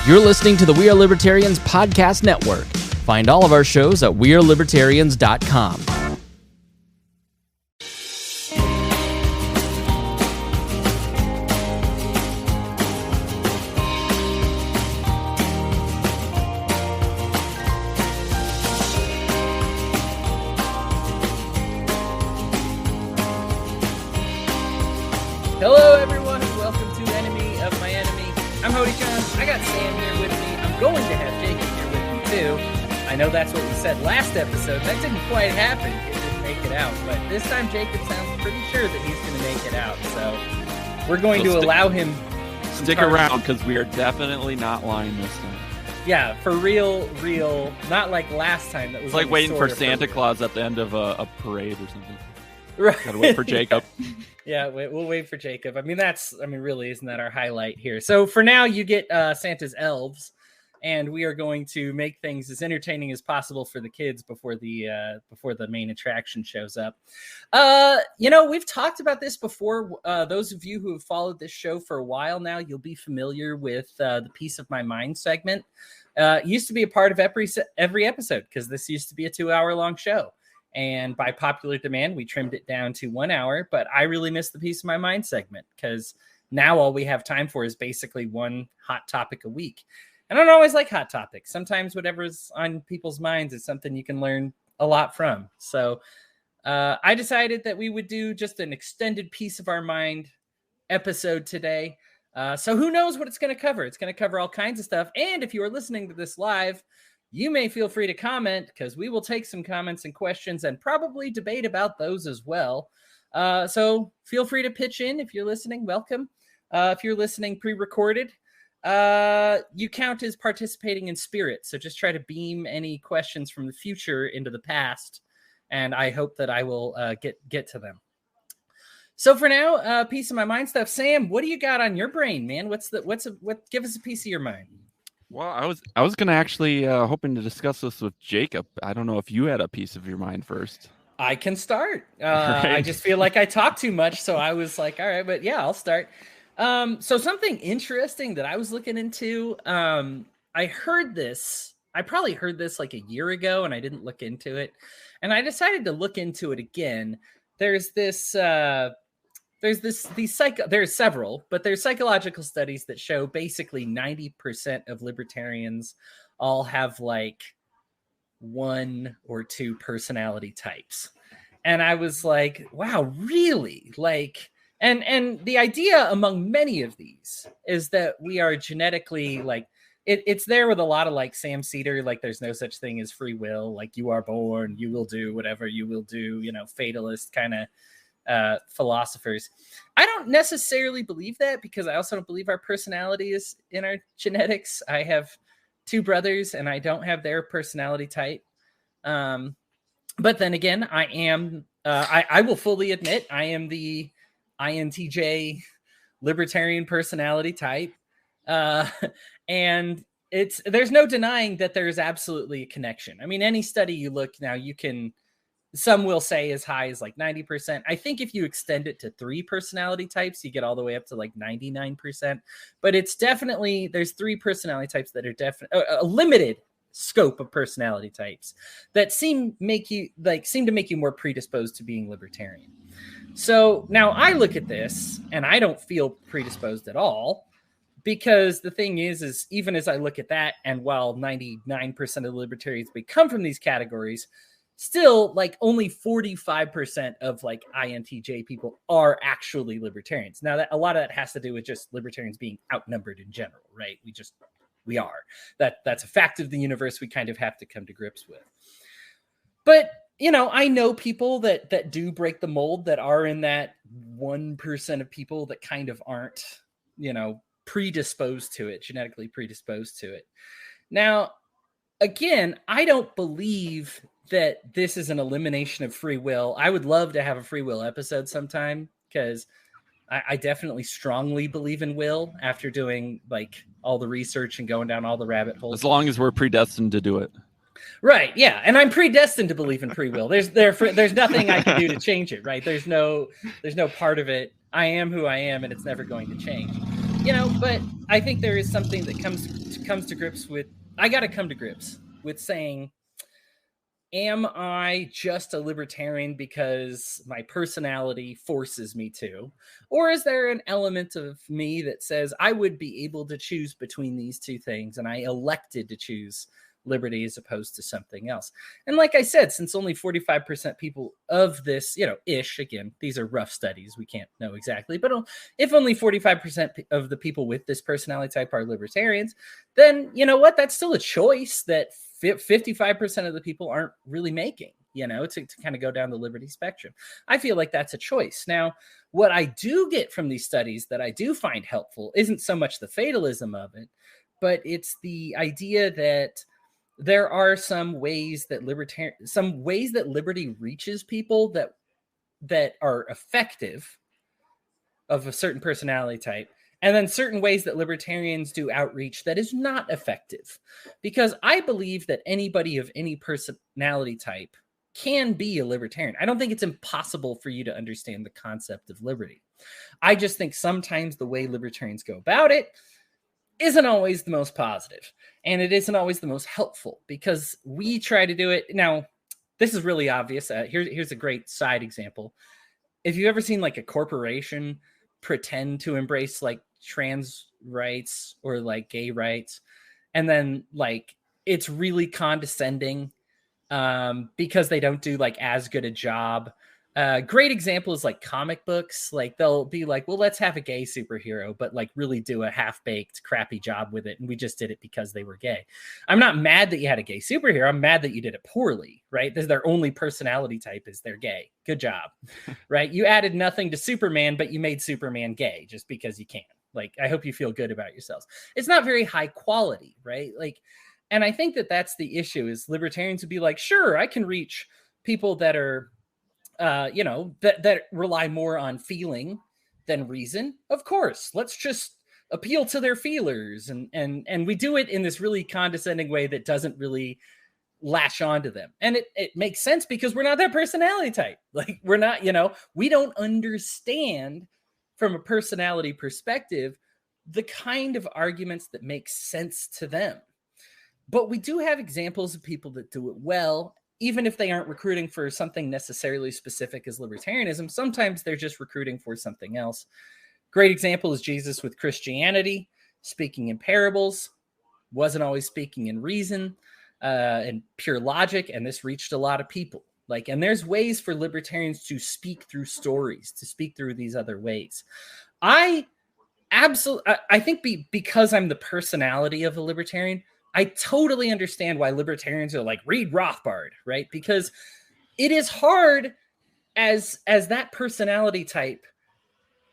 You're listening to the We Are Libertarians podcast network. Find all of our shows at wearelibertarians.com. Hello, everyone, and welcome to Enemy of My Enemy. I'm Hodey. I got Sam here with me. I'm going to have Jacob here with me, too. I know that's what we said last episode. That didn't quite happen. It didn't make it out. But this time, Jacob sounds pretty sure that he's going to make it out. So we're going to allow him... Stick around, because we are definitely not lying this time. Yeah, for real, not like last time. That was it's like waiting for Santa Claus at the end of a parade or something. Right. Gotta wait for Jacob. Yeah, we'll wait for Jacob. Really, isn't that our highlight here? So for now, you get Santa's elves, and we are going to make things as entertaining as possible for the kids before the main attraction shows up. We've talked about this before. Those of you who have followed this show for a while now, you'll be familiar with the Piece of My Mind segment. It used to be a part of every episode because this used to be a 2-hour-long show. And by popular demand, we trimmed it down to 1 hour. But I really miss the Piece of My Mind segment because now all we have time for is basically one hot topic a week. And I don't always like hot topics. Sometimes whatever's on people's minds is something you can learn a lot from. So I decided that we would do just an extended Piece of Our Mind episode today. So who knows what it's going to cover? It's going to cover all kinds of stuff. And if you are listening to this live, you may feel free to comment because we will take some comments and questions and probably debate about those as well. So feel free to pitch in if you're listening. Welcome. If you're listening pre-recorded, you count as participating in spirit. So just try to beam any questions from the future into the past, and I hope that I will get to them. So for now, Piece of My Mind stuff. Sam, what do you got on your brain, man? Give us a piece of your mind. Well, I was gonna actually hoping to discuss this with Jacob. I don't know if you had a piece of your mind first. I can start. Right. I just feel like I talk too much, so I was like, all right, but yeah, I'll start. So something interesting that I was looking into. I probably heard this like a year ago, and I didn't look into it, and I decided to look into it again. There's several, but there's psychological studies that show basically 90% of libertarians all have like 1 or 2 personality types. And I was like, wow, really? Like, and the idea among many of these is that we are genetically like, it's there with a lot of like Sam Cedar, like there's no such thing as free will, like you are born, you will do whatever you will do, fatalist kind of philosophers. I don't necessarily believe that because I also don't believe our personality is in our genetics. I have 2 brothers and I don't have their personality type. But then again, I am, I will fully admit I am the INTJ libertarian personality type. And there's no denying that there's absolutely a connection. I mean, any study you look now, some will say as high as like 90%. I think if you extend it to 3 personality types, you get all the way up to like 99%. But it's definitely, there's 3 personality types that are definitely a limited scope of personality types that seem to make you more predisposed to being libertarian. So now I look at this and I don't feel predisposed at all, because the thing is even as I look at that, and while 99% of libertarians come from these categories, still like only 45% of like INTJ people are actually libertarians. Now that a lot of that has to do with just libertarians being outnumbered in general, right? We are. That's a fact of the universe we kind of have to come to grips with. But, I know people that do break the mold, that are in that 1% of people that kind of aren't, predisposed to it, genetically predisposed to it. Now, again, I don't believe that this is an elimination of free will. I would love to have a free will episode sometime, because I definitely strongly believe in will after doing like all the research and going down all the rabbit holes. As long as we're predestined to do it. Right. Yeah. And I'm predestined to believe in free will. There's nothing I can do to change it. Right. There's no part of it. I am who I am, and it's never going to change. But I think there is something that comes comes to grips with, I got to come to grips with saying, am I just a libertarian because my personality forces me to? Or is there an element of me that says I would be able to choose between these two things, and I elected to choose liberty as opposed to something else? And like I said, since only 45% people of this, ish, again, these are rough studies, we can't know exactly, but if only 45% of the people with this personality type are libertarians, then you know what? That's still a choice that 55% of the people aren't really making, to kind of go down the liberty spectrum. I feel like that's a choice. Now, what I do get from these studies that I do find helpful isn't so much the fatalism of it, but it's the idea that there are some ways that liberty reaches people that are effective of a certain personality type, and then certain ways that libertarians do outreach that is not effective. Because I believe that anybody of any personality type can be a libertarian. I don't think it's impossible for you to understand the concept of liberty. I just think sometimes the way libertarians go about it isn't always the most positive, and it isn't always the most helpful, because we try to do it. Now, this is really obvious. Here's a great side example. If you've ever seen like a corporation pretend to embrace like trans rights or like gay rights, and then like it's really condescending because they don't do like as good a job. Great example is like comic books. Like they'll be like, well, let's have a gay superhero, but like really do a half-baked crappy job with it, and we just did it because they were gay. I'm not mad that you had a gay superhero. I'm mad that you did it poorly, right? Their only personality type is they're gay. Good job. Right? You added nothing to Superman, but you made Superman gay just because you can. Like, I hope you feel good about yourselves. It's not very high quality, right? Like, and I think that that's the issue, is libertarians would be like, sure, I can reach people that are that rely more on feeling than reason. Of course, let's just appeal to their feelers, and we do it in this really condescending way that doesn't really latch onto them. And it makes sense because we're not that personality type. Like, we're not, we don't understand from a personality perspective the kind of arguments that make sense to them. But we do have examples of people that do it well. Even if they aren't recruiting for something necessarily specific as libertarianism, sometimes they're just recruiting for something else. Great example is Jesus with Christianity, speaking in parables, wasn't always speaking in reason and pure logic, and this reached a lot of people. Like, and there's ways for libertarians to speak through stories, to speak through these other ways. I think because I'm the personality of a libertarian, I totally understand why libertarians are like, read Rothbard, right? Because it is hard as that personality type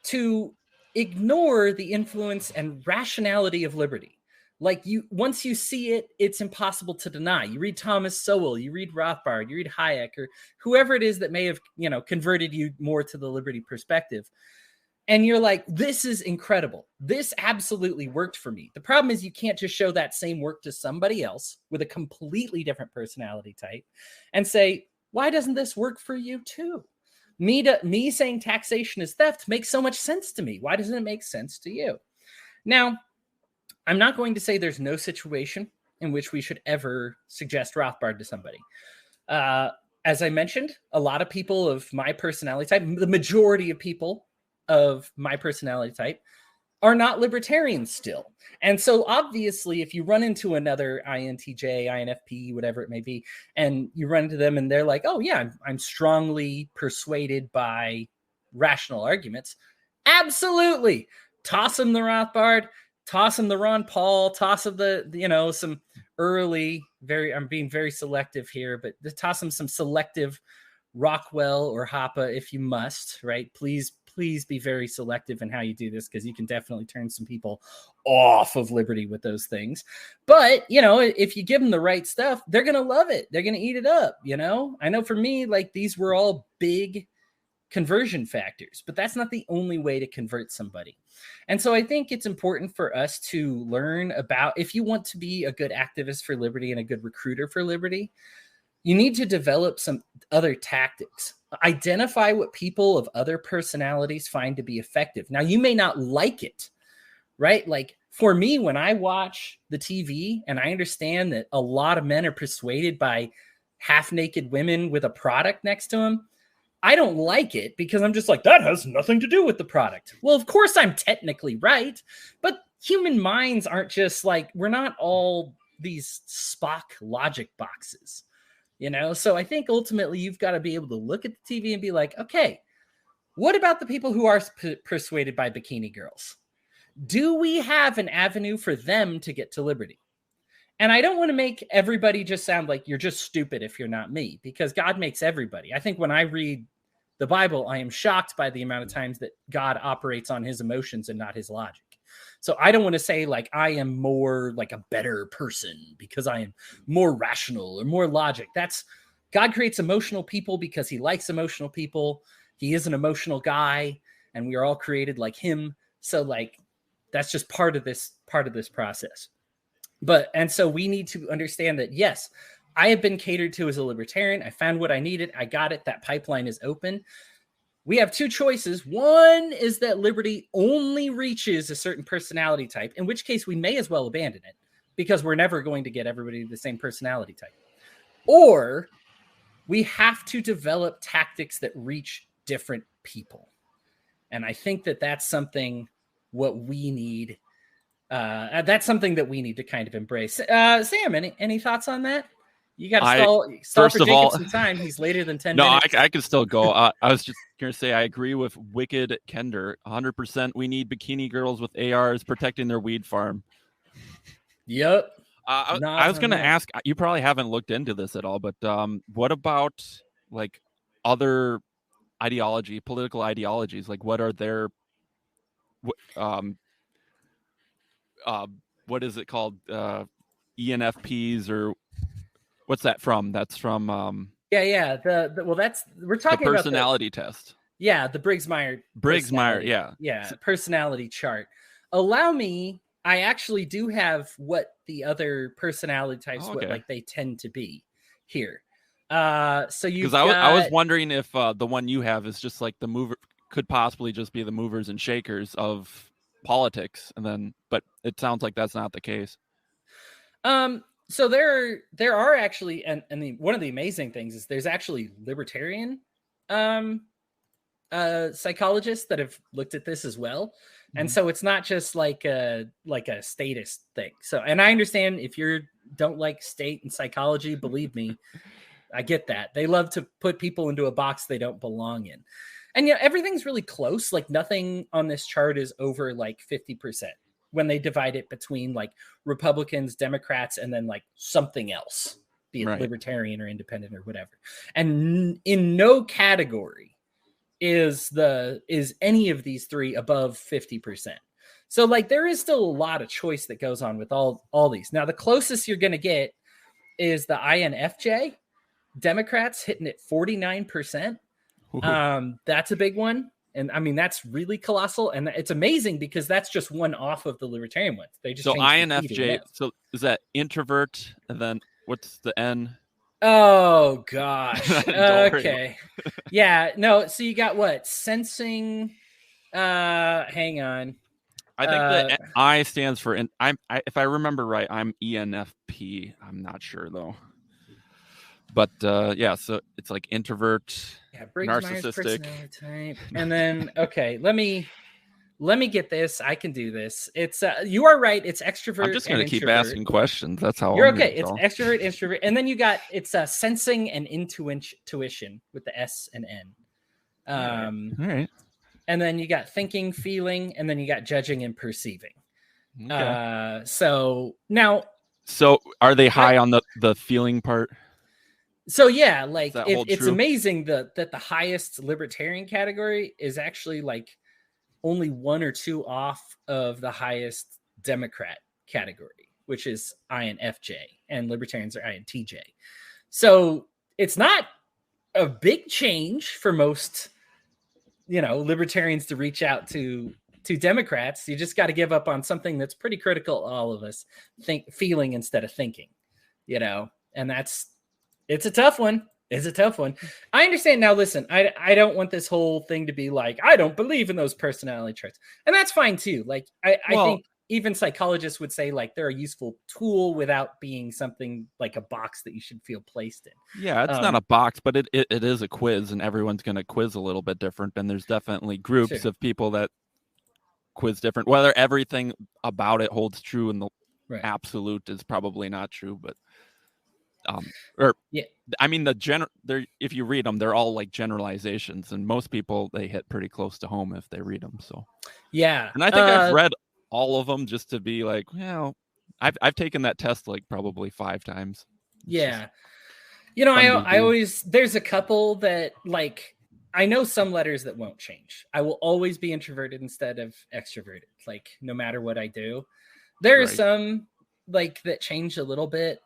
to ignore the influence and rationality of liberty. Like, once you see it, it's impossible to deny. You read Thomas Sowell, you read Rothbard, you read Hayek, or whoever it is that may have, converted you more to the liberty perspective. And you're like, this is incredible. This absolutely worked for me. The problem is you can't just show that same work to somebody else with a completely different personality type and say, why doesn't this work for you too? Me saying taxation is theft makes so much sense to me. Why doesn't it make sense to you? Now, I'm not going to say there's no situation in which we should ever suggest Rothbard to somebody. As I mentioned, a lot of people of my personality type, the majority of people of my personality type, are not libertarians still. And so obviously, if you run into another INTJ, INFP, whatever it may be, and you run into them and they're like, oh yeah, I'm strongly persuaded by rational arguments, absolutely. Toss them the Rothbard, toss them the Ron Paul, toss them some early, I'm being very selective here, but toss them some selective Rockwell or Hoppe if you must, right? Please be very selective in how you do this, because you can definitely turn some people off of liberty with those things. But, if you give them the right stuff, they're going to love it. They're going to eat it up. I know for me, like, these were all big conversion factors, but that's not the only way to convert somebody. And so I think it's important for us to learn about, if you want to be a good activist for liberty and a good recruiter for liberty, you need to develop some other tactics. Identify what people of other personalities find to be effective. Now, you may not like it, right? Like, for me, when I watch the TV and I understand that a lot of men are persuaded by half-naked women with a product next to them, I don't like it because I'm just like, that has nothing to do with the product. Well, of course I'm technically right, but human minds aren't just like, we're not all these Spock logic boxes, you know? So I think ultimately you've got to be able to look at the TV and be like, okay, what about the people who are persuaded by bikini girls? Do we have an avenue for them to get to liberty? And I don't want to make everybody just sound like you're just stupid if you're not me, because God makes everybody. I think when I read the Bible, I am shocked by the amount of times that God operates on his emotions and not his logic. So I don't want to say like I am more like a better person because I am more rational or more logic. That's God creates emotional people because he likes emotional people. He is an emotional guy and we are all created like him. So like, that's just part of this process. And so we need to understand that, yes, I have been catered to as a libertarian. I found what I needed. I got it. That pipeline is open. We have two choices. One is that liberty only reaches a certain personality type, in which case we may as well abandon it because we're never going to get everybody the same personality type. Or we have to develop tactics that reach different people. And I think that that's something what we need. That's something that we need to kind of embrace. Sam, any thoughts on that? You got to stall for Jacob some time. He's later than 10 minutes. No, I can still go. I was just going to say I agree with Wicked Kender. 100%. We need bikini girls with ARs protecting their weed farm. Yep. I was going to ask, you probably haven't looked into this at all, but what about like other political ideologies? Like what are their what is it called? ENFPs or what's that from? That's from yeah. We're talking the personality test. Yeah, the Briggs-Myers. Yeah, personality chart. Allow me. I actually do have what the other personality types what like they tend to be here. So you because I was wondering if the one you have is just like the mover could possibly just be the movers and shakers of politics, and then but it sounds like that's not the case. So there are actually and one of the amazing things is there's actually libertarian psychologists that have looked at this as well. Mm-hmm. And so it's not just like a statist thing. So and I understand if you don't like state and psychology, believe me, I get that. They love to put people into a box they don't belong in. And yeah, everything's really close. Like nothing on this chart is over like 50% when they divide it between like Republicans, Democrats, and then like something else, be it libertarian or independent or whatever. And in no category is any of these three above 50%. So like there is still a lot of choice that goes on with all these. Now the closest you're going to get is the INFJ. Democrats hitting at 49%. That's a big one. And I mean, that's really colossal. And it's amazing because that's just one off of the libertarian ones. They just INFJ. So is that introvert? And then what's the N? Oh, gosh. Okay. Yeah. No. So you got what? Sensing. Hang on. I think the I stands for, if I remember right, I'm ENFP. I'm not sure though. But yeah, so it's like introvert, narcissistic, type. And then okay, let me get this. I can do this. It's you are right. It's extrovert. I'm just going to keep asking questions. That's how you're okay. It's extrovert, introvert, and then you got it's sensing and intuition with the S and N. All right. And then you got thinking, feeling, and then you got judging and perceiving. Okay. So now. So are they high on the feeling part? So yeah, like it's amazing that the highest libertarian category is actually like only 1 or 2 off of the highest Democrat category, which is INFJ, and libertarians are INTJ. So it's not a big change for most, libertarians to reach out to Democrats. You just got to give up on something that's pretty critical to all of us, feeling instead of thinking, and it's a tough one. It's a tough one. I understand. Now, listen, I don't want this whole thing to be like, I don't believe in those personality traits. And that's fine too. Like, I think even psychologists would say like they're a useful tool without being something like a box that you should feel placed in. Yeah, it's not a box, but it is a quiz, and everyone's going to quiz a little bit different. And there's definitely groups of people that quiz different. Whether everything about it holds true in the absolute is probably not true, but I mean if you read them, they're all like generalizations, and most people they hit pretty close to home if they read them. So yeah, and I think I've read all of them just to be like, well, I've taken that test like probably 5 times. Yeah, you know, I always there's a couple that like I know some letters that won't change. I will always be introverted instead of extroverted, like no matter what I do. There are some like that change a little bit.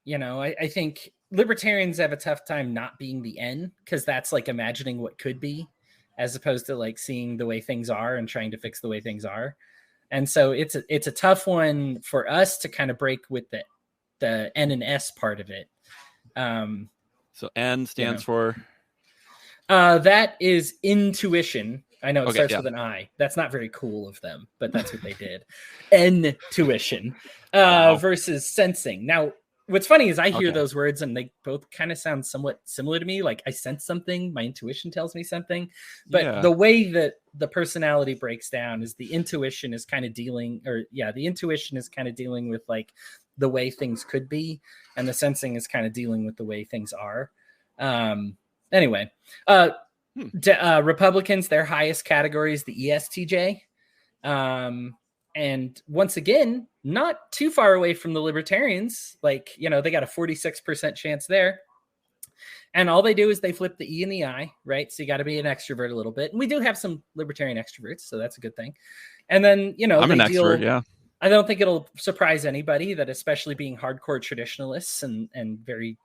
You know, I think libertarians have a tough time not being the N, because that's like imagining what could be, as opposed to like seeing the way things are and trying to fix the way things are. And so it's a tough one for us to kind of break with the N and S part of it. So N stands for? That is intuition. I know it starts with an I. That's not very cool of them, but that's what they did. Intuition versus sensing. Now, what's funny is I hear those words and they both kind of sound somewhat similar to me. Like I sense something, my intuition tells me something, but the way that the personality breaks down is the intuition is kind of dealing with like the way things could be, and the sensing is kind of dealing with the way things are. Anyway, Republicans, their highest category is the ESTJ. And once again, not too far away from the Libertarians. Like, you know, they got a 46% chance there. And all they do is they flip the E and the I, right? So you got to be an extrovert a little bit. And we do have some libertarian extroverts, so that's a good thing. And then, you know, I'm an extrovert, yeah. I don't think it'll surprise anybody that, especially being hardcore traditionalists and very,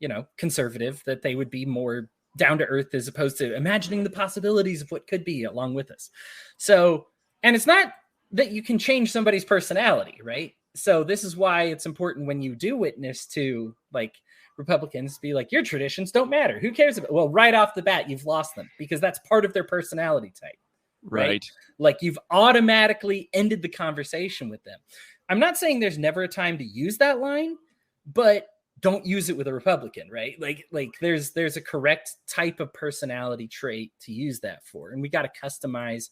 you know, conservative, that they would be more down to earth as opposed to imagining the possibilities of what could be along with us. So, and it's not that you can change somebody's personality, right? So this is why it's important when you do witness to like Republicans be like, your traditions don't matter. Who cares about? Well, right off the bat, you've lost them because that's part of their personality type, right? Like you've automatically ended the conversation with them. I'm not saying there's never a time to use that line, but don't use it with a Republican, right? Like there's a correct type of personality trait to use that for, and we got to customize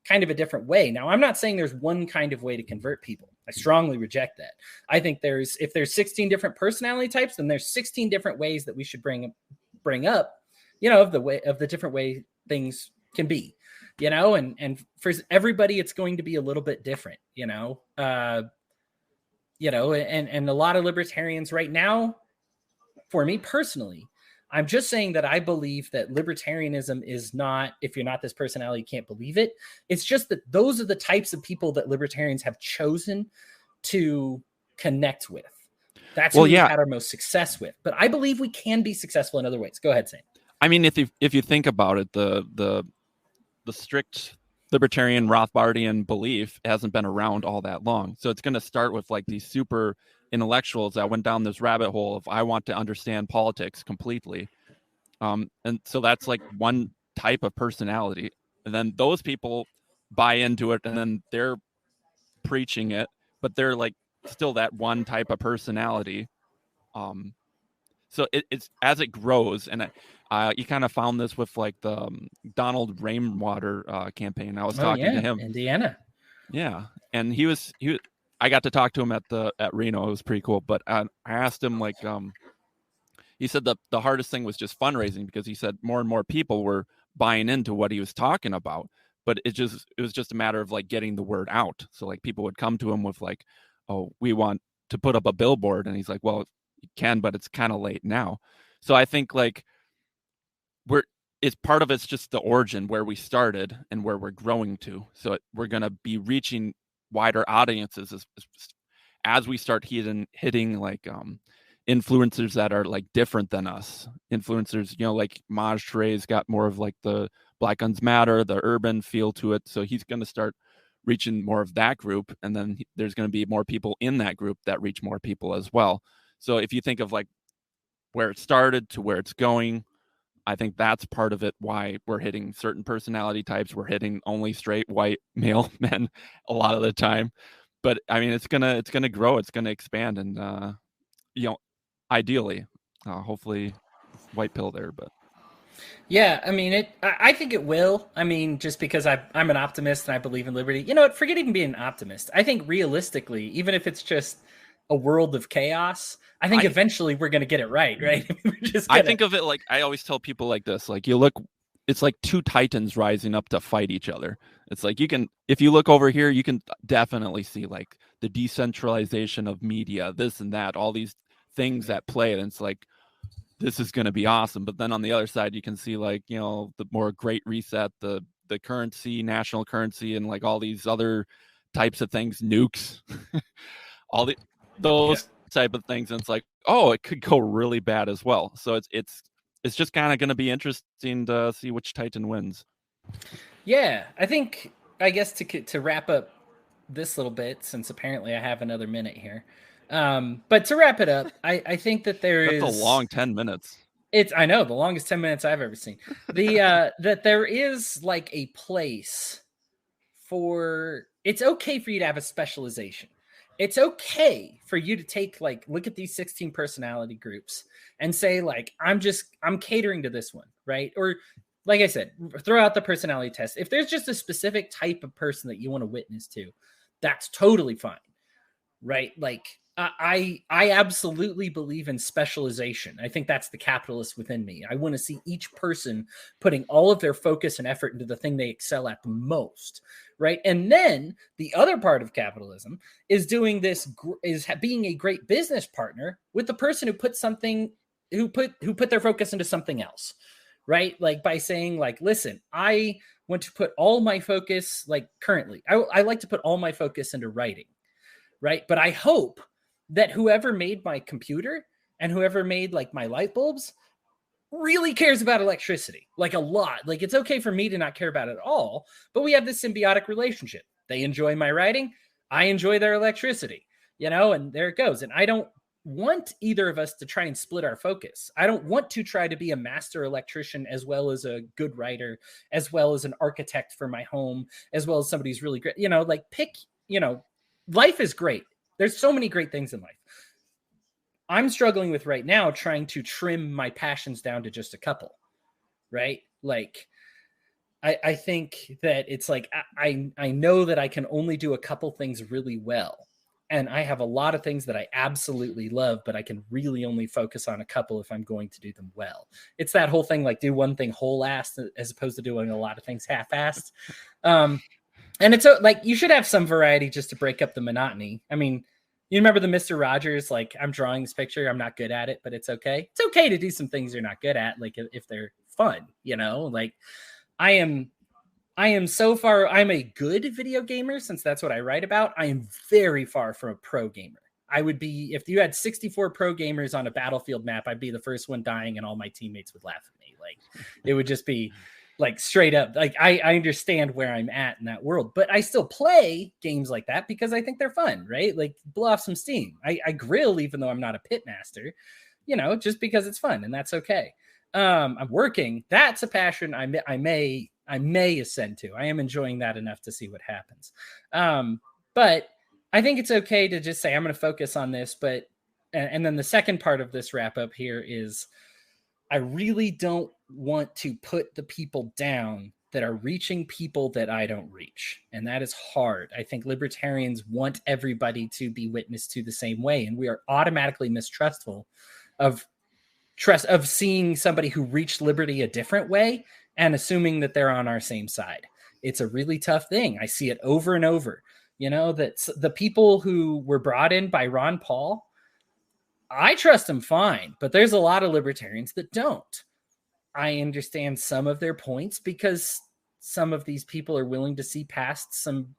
kind of a different way. Now, I'm not saying there's one kind of way to convert people. I strongly reject that. I think if there's 16 different personality types, then there's 16 different ways that we should bring up, you know, of the different way things can be, you know, and for everybody, it's going to be a little bit different, you know, and a lot of libertarians right now, for me personally, I'm just saying that I believe that libertarianism is not, if you're not this personality, you can't believe it. It's just that those are the types of people that libertarians have chosen to connect with. That's what we've had our most success with. But I believe we can be successful in other ways. Go ahead, Sam. I mean, if you think about it, the strict libertarian Rothbardian belief hasn't been around all that long. So it's going to start with like these super intellectuals that went down this rabbit hole of I want to understand politics completely. And so that's like one type of personality. And then those people buy into it and then they're preaching it, but they're like still that one type of personality. So it's as it grows, and you kind of found this with like the Donald Rainwater campaign. I was talking to him, Indiana. Yeah, and he was. I got to talk to him at Reno. It was pretty cool. But I asked him like, he said the hardest thing was just fundraising, because he said more and more people were buying into what he was talking about. But it was just a matter of like getting the word out. So like people would come to him with like, oh, we want to put up a billboard, and he's like, well, you can, but it's kind of late now. So I think like it's part of it's just the origin where we started and where we're growing to. So we're going to be reaching wider audiences as we start hitting like influencers that are like different than us. Influencers, you know, like Maj Touré's got more of like the Black Guns Matter, the urban feel to it. So he's going to start reaching more of that group. And then there's going to be more people in that group that reach more people as well. So if you think of like where it started to where it's going, I think that's part of it, why we're hitting certain personality types. We're hitting only straight white male men a lot of the time. But I mean, it's gonna grow, it's gonna expand, and ideally, hopefully, white pill there. But yeah, I mean, I think it will. I mean, just because I'm an optimist and I believe in liberty. You know what? Forget even being an optimist. I think realistically, even if it's just a world of chaos, I think eventually we're going to get it right, right? I think of it like, I always tell people like this, like it's like two titans rising up to fight each other. It's like, if you look over here, you can definitely see like the decentralization of media, this and that, all these things that play, and it's like, this is going to be awesome. But then on the other side, you can see like, the more Great Reset, the currency, national currency, and like all these other types of things, nukes, those type of things. And it's like, oh, it could go really bad as well. So it's just kind of going to be interesting to see which Titan wins. Yeah, I guess to wrap up this little bit, since apparently I have another minute here. But to wrap it up, I think that that's a long 10 minutes. I know, the longest 10 minutes I've ever seen. That there is like a place for, it's okay for you to have a specialization. It's okay for you to take, like, look at these 16 personality groups and say, like, I'm catering to this one, right? Or like I said, throw out the personality test. If there's just a specific type of person that you want to witness to, that's totally fine, right? Like, I absolutely believe in specialization. I think that's the capitalist within me. I want to see each person putting all of their focus and effort into the thing they excel at the most, right? And then the other part of capitalism is doing this, is being a great business partner with the person who put their focus into something else, right? Like by saying, like, listen, I want to put all my focus, like currently, I like to put all my focus into writing, right? But I hope that whoever made my computer and whoever made like my light bulbs really cares about electricity, like a lot. Like, it's okay for me to not care about it at all, but we have this symbiotic relationship. They enjoy my writing, I enjoy their electricity, and there it goes. And I don't want either of us to try and split our focus. I don't want to try to be a master electrician as well as a good writer, as well as an architect for my home, as well as somebody who's really great. Life is great. There's so many great things in life. I'm struggling with right now trying to trim my passions down to just a couple, right? Like, I think that it's like, I know that I can only do a couple things really well. And I have a lot of things that I absolutely love, but I can really only focus on a couple if I'm going to do them well. It's that whole thing, like, do one thing whole-assed as opposed to doing a lot of things half-assed. And it's like, you should have some variety just to break up the monotony. I mean, you remember the Mr. Rogers, like, I'm drawing this picture, I'm not good at it, but it's okay. It's okay to do some things you're not good at, like if they're fun, like I am so far, I'm a good video gamer since that's what I write about. I am very far from a pro gamer. I would be, if you had 64 pro gamers on a battlefield map, I'd be the first one dying and all my teammates would laugh at me. Like, it would just be like straight up, like I understand where I'm at in that world, but I still play games like that because I think they're fun, right? Like, blow off some steam. I grill even though I'm not a pit master, just because it's fun, and that's okay. I'm working. That's a passion I may ascend to. I am enjoying that enough to see what happens. But I think it's okay to just say, I'm going to focus on this. But, and then the second part of this wrap up here is, I really don't want to put the people down that are reaching people that I don't reach. And that is hard. I think libertarians want everybody to be witnessed to the same way. And we are automatically mistrustful of seeing somebody who reached liberty a different way and assuming that they're on our same side. It's a really tough thing. I see it over and over, that the people who were brought in by Ron Paul, I trust them fine, but there's a lot of libertarians that don't. I understand some of their points because some of these people are willing to see past some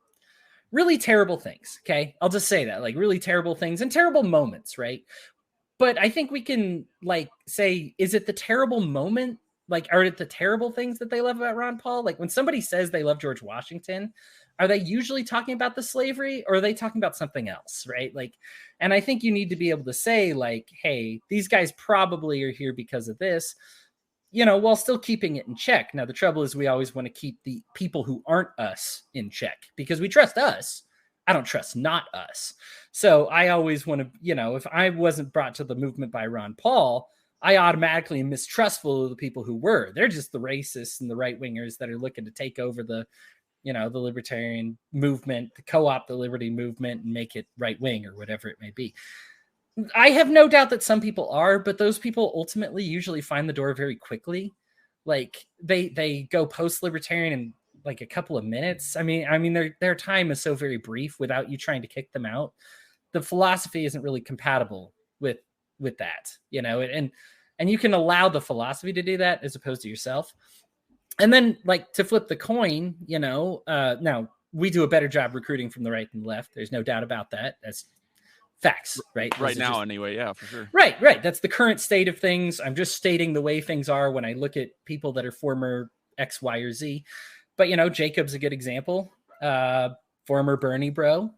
really terrible things. Okay. I'll just say that, like, really terrible things and terrible moments. Right. But I think we can, like, say, is it the terrible moment? Like, are it the terrible things that they love about Ron Paul? Like, when somebody says they love George Washington, are they usually talking about the slavery, or are they talking about something else? Right. Like, and I think you need to be able to say, like, hey, these guys probably are here because of this. while still keeping it in check. Now, the trouble is we always want to keep the people who aren't us in check because we trust us. I don't trust not us. So I always want to, if I wasn't brought to the movement by Ron Paul, I automatically am mistrustful of the people who were. They're just the racists and the right wingers that are looking to take over the libertarian movement, to co-opt the liberty movement and make it right wing or whatever it may be. I have no doubt that some people are, but those people ultimately usually find the door very quickly. Like they go post-libertarian in like a couple of minutes. I mean, their time is so very brief without you trying to kick them out. The philosophy isn't really compatible with that, and you can allow the philosophy to do that as opposed to yourself. And then, like, to flip the coin, now we do a better job recruiting from the right than the left. There's no doubt about that. That's facts, right? Right now, anyway. Yeah, for sure. Right. That's the current state of things. I'm just stating the way things are when I look at people that are former X, Y, or Z. But, Jacob's a good example. Former Bernie bro,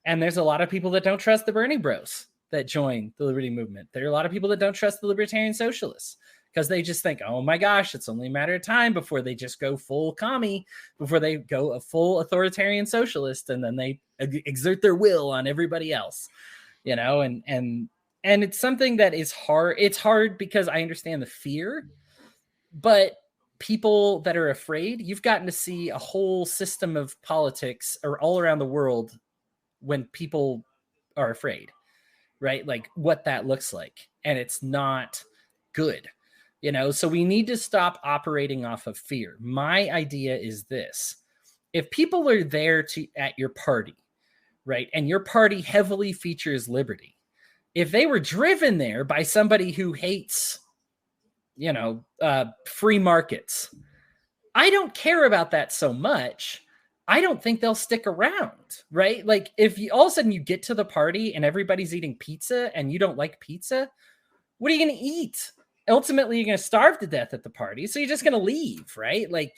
and there's a lot of people that don't trust the Bernie bros that join the liberty movement. There are a lot of people that don't trust the libertarian socialists because they just think, oh my gosh, it's only a matter of time before they just go full commie, before they go a full authoritarian socialist, and then they exert their will on everybody else, and it's something that is hard. It's hard because I understand the fear, but people that are afraid, you've gotten to see a whole system of politics or all around the world when people are afraid, right? Like what that looks like. And it's not good, so we need to stop operating off of fear. My idea is this: if people are there at your party, right, and your party heavily features liberty, if they were driven there by somebody who hates free markets, I don't care about that so much. I don't think they'll stick around, right? Like if all of a sudden you get to the party and everybody's eating pizza and you don't like pizza, what are you going to eat? Ultimately, you're going to starve to death at the party. So you're just going to leave, right? Like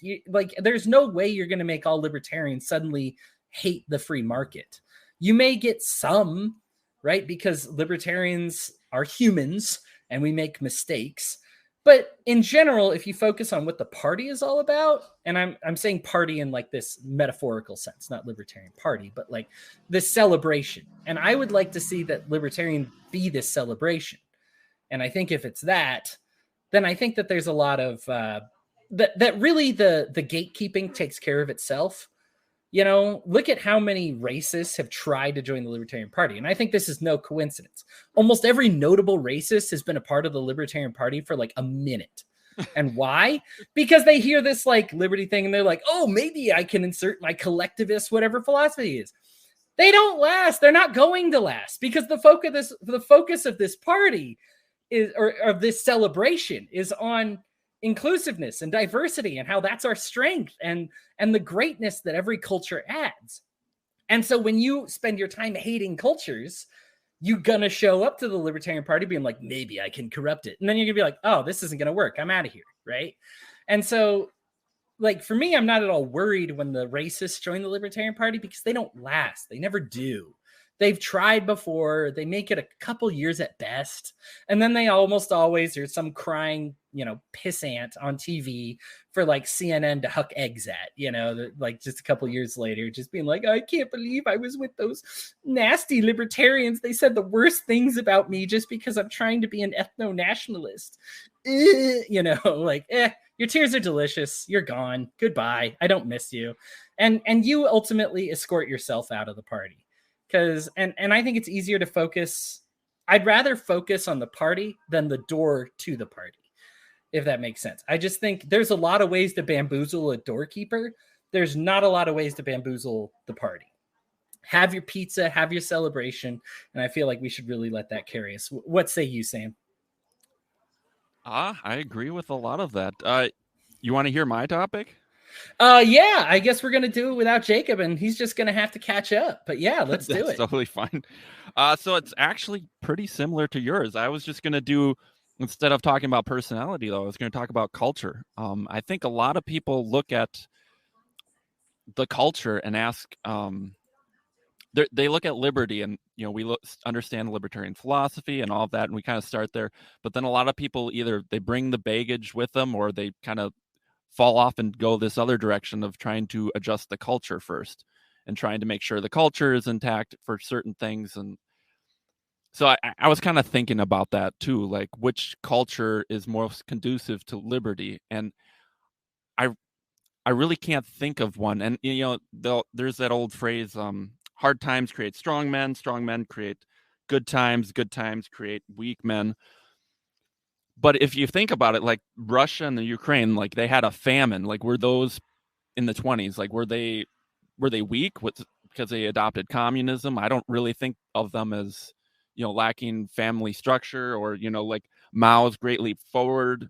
there's no way you're going to make all libertarians suddenly hate the free market. You may get some, right? Because libertarians are humans and we make mistakes. But in general, if you focus on what the party is all about, and I'm saying party in like this metaphorical sense, not libertarian party, but like this celebration. And I would like to see that libertarian be this celebration. And I think if it's that, then I think that there's a lot of that really the gatekeeping takes care of itself. Look at how many racists have tried to join the Libertarian Party. And I think this is no coincidence. Almost every notable racist has been a part of the Libertarian Party for like a minute. And why? Because they hear this like liberty thing and they're like, oh, maybe I can insert my collectivist, whatever philosophy is. They don't last. They're not going to last because the focus of this party is, or of this celebration, is on inclusiveness and diversity and how that's our strength and the greatness that every culture adds. And so when you spend your time hating cultures, you're gonna show up to the Libertarian Party being like, maybe I can corrupt it. And then you're gonna be like, oh, this isn't gonna work. I'm out of here, right? And so like for me, I'm not at all worried when the racists join the Libertarian Party because they don't last. They never do. They've tried before. They make it a couple years at best. And then they almost always, there's some crying, pissant on TV for like CNN to huck eggs at, like just a couple years later, just being like, I can't believe I was with those nasty libertarians. They said the worst things about me just because I'm trying to be an ethno-nationalist. Your tears are delicious. You're gone. Goodbye. I don't miss you. And you ultimately escort yourself out of the party. Because, and I think it's easier to focus. I'd rather focus on the party than the door to the party, if that makes sense. I just think there's a lot of ways to bamboozle a doorkeeper. There's not a lot of ways to bamboozle the party. Have your pizza, have your celebration, and I feel like we should really let that carry us. What say you, Sam? I agree with a lot of that. You want to hear my topic? Yeah, I guess we're going to do it without Jacob, and he's just going to have to catch up. But yeah, let's do it. That's totally fine. So it's actually pretty similar to yours. I was just going to do, instead of talking about personality, though, I was going to talk about culture. I think a lot of people look at the culture and ask, they look at liberty, and we understand libertarian philosophy and all of that, and we kind of start there. But then a lot of people either they bring the baggage with them, or they kind of fall off and go this other direction of trying to adjust the culture first and trying to make sure the culture is intact for certain things. And so I was kind of thinking about that too, like which culture is most conducive to liberty. And I really can't think of one. And there's that old phrase, hard times create strong men create good times create weak men. But if you think about it, like Russia and the Ukraine, like they had a famine. Like were those in the 1920s? Like were they weak because they adopted communism? I don't really think of them as lacking family structure, or like Mao's Great Leap Forward.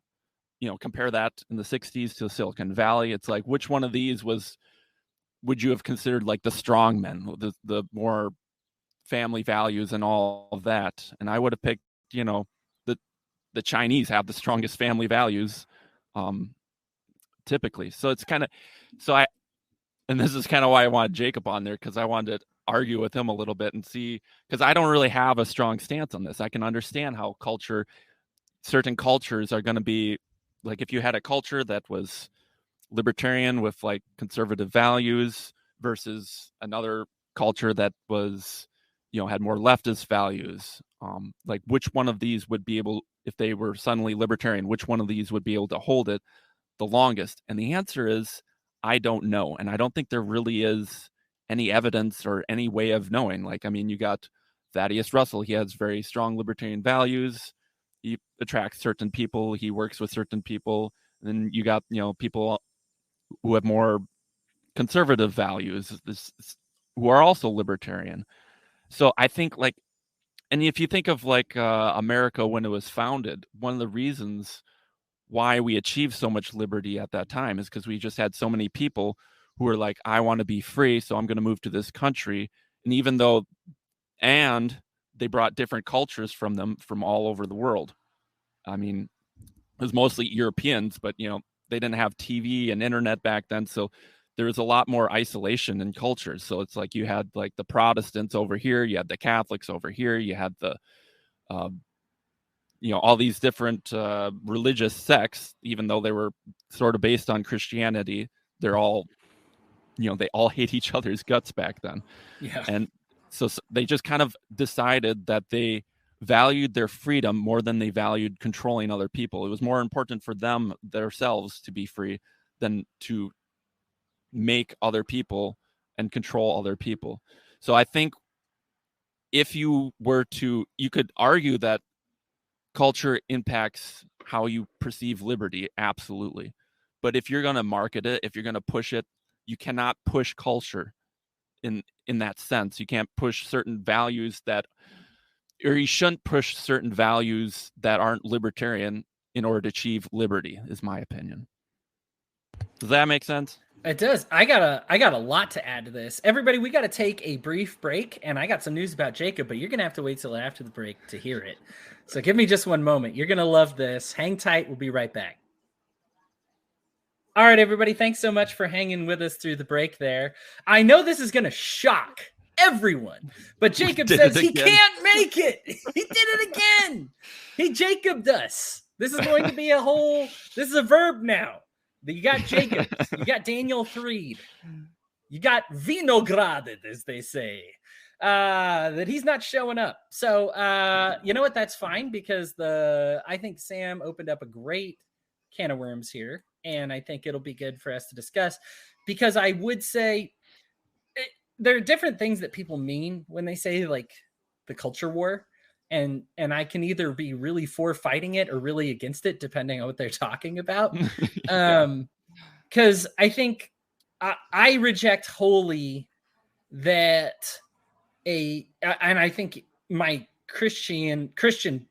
Compare that in the 60s to Silicon Valley. It's like, which one of these would you have considered like the strong men, the more family values and all of that? And I would have picked, the Chinese have the strongest family values, typically. So it's kind of, and this is kind of why I wanted Jacob on there, because I wanted to argue with him a little bit and see, because I don't really have a strong stance on this. I can understand how certain cultures are going to be, like if you had a culture that was libertarian with like conservative values versus another culture that was, had more leftist values, like which one of these would be able, if they were suddenly libertarian, which one of these would be able to hold it the longest? And the answer is, I don't know. And I don't think there really is any evidence or any way of knowing. Like, I mean, you got Thaddeus Russell. He has very strong libertarian values. He attracts certain people. He works with certain people. And then you got, people who have more conservative values, who are also libertarian. So I think like, and if you think of like America when it was founded, one of the reasons why we achieved so much liberty at that time is because we just had so many people who were like, I want to be free, so I'm going to move to this country. And even though, and they brought different cultures from all over the world. I mean, it was mostly Europeans, but they didn't have TV and internet back then, so there was a lot more isolation in cultures. So it's like you had like the Protestants over here, you had the Catholics over here, you had the all these different religious sects, even though they were sort of based on Christianity. They're all, they all hate each other's guts back then. Yeah. And so they just kind of decided that they valued their freedom more than they valued controlling other people. It was more important for them themselves to be free than to make other people and control other people. So I think if you could argue that culture impacts how you perceive liberty, absolutely. But if you're going to market it, if you're going to push it, you cannot push culture in that sense. You can't push certain values or you shouldn't push certain values that aren't libertarian in order to achieve liberty, is my opinion. Does that make sense? It does. I got a lot to add to this. Everybody, we got to take a brief break, and I got some news about Jacob, but you're going to have to wait till after the break to hear it. So give me just one moment. You're going to love this. Hang tight. We'll be right back. All right, everybody. Thanks so much for hanging with us through the break there. I know this is going to shock everyone, but Jacob says he can't make it. He did it again. He Jacobed us. This is going to be this is a verb now. You got Jacob, you got Daniel Threed, you got Vinograded, as they say, that he's not showing up. So, you know what? That's fine, because I think Sam opened up a great can of worms here, and I think it'll be good for us to discuss, because I would say there are different things that people mean when they say like the culture war. And I can either be really for fighting it or really against it, depending on what they're talking about. Because I think I reject wholly that and I think my Christian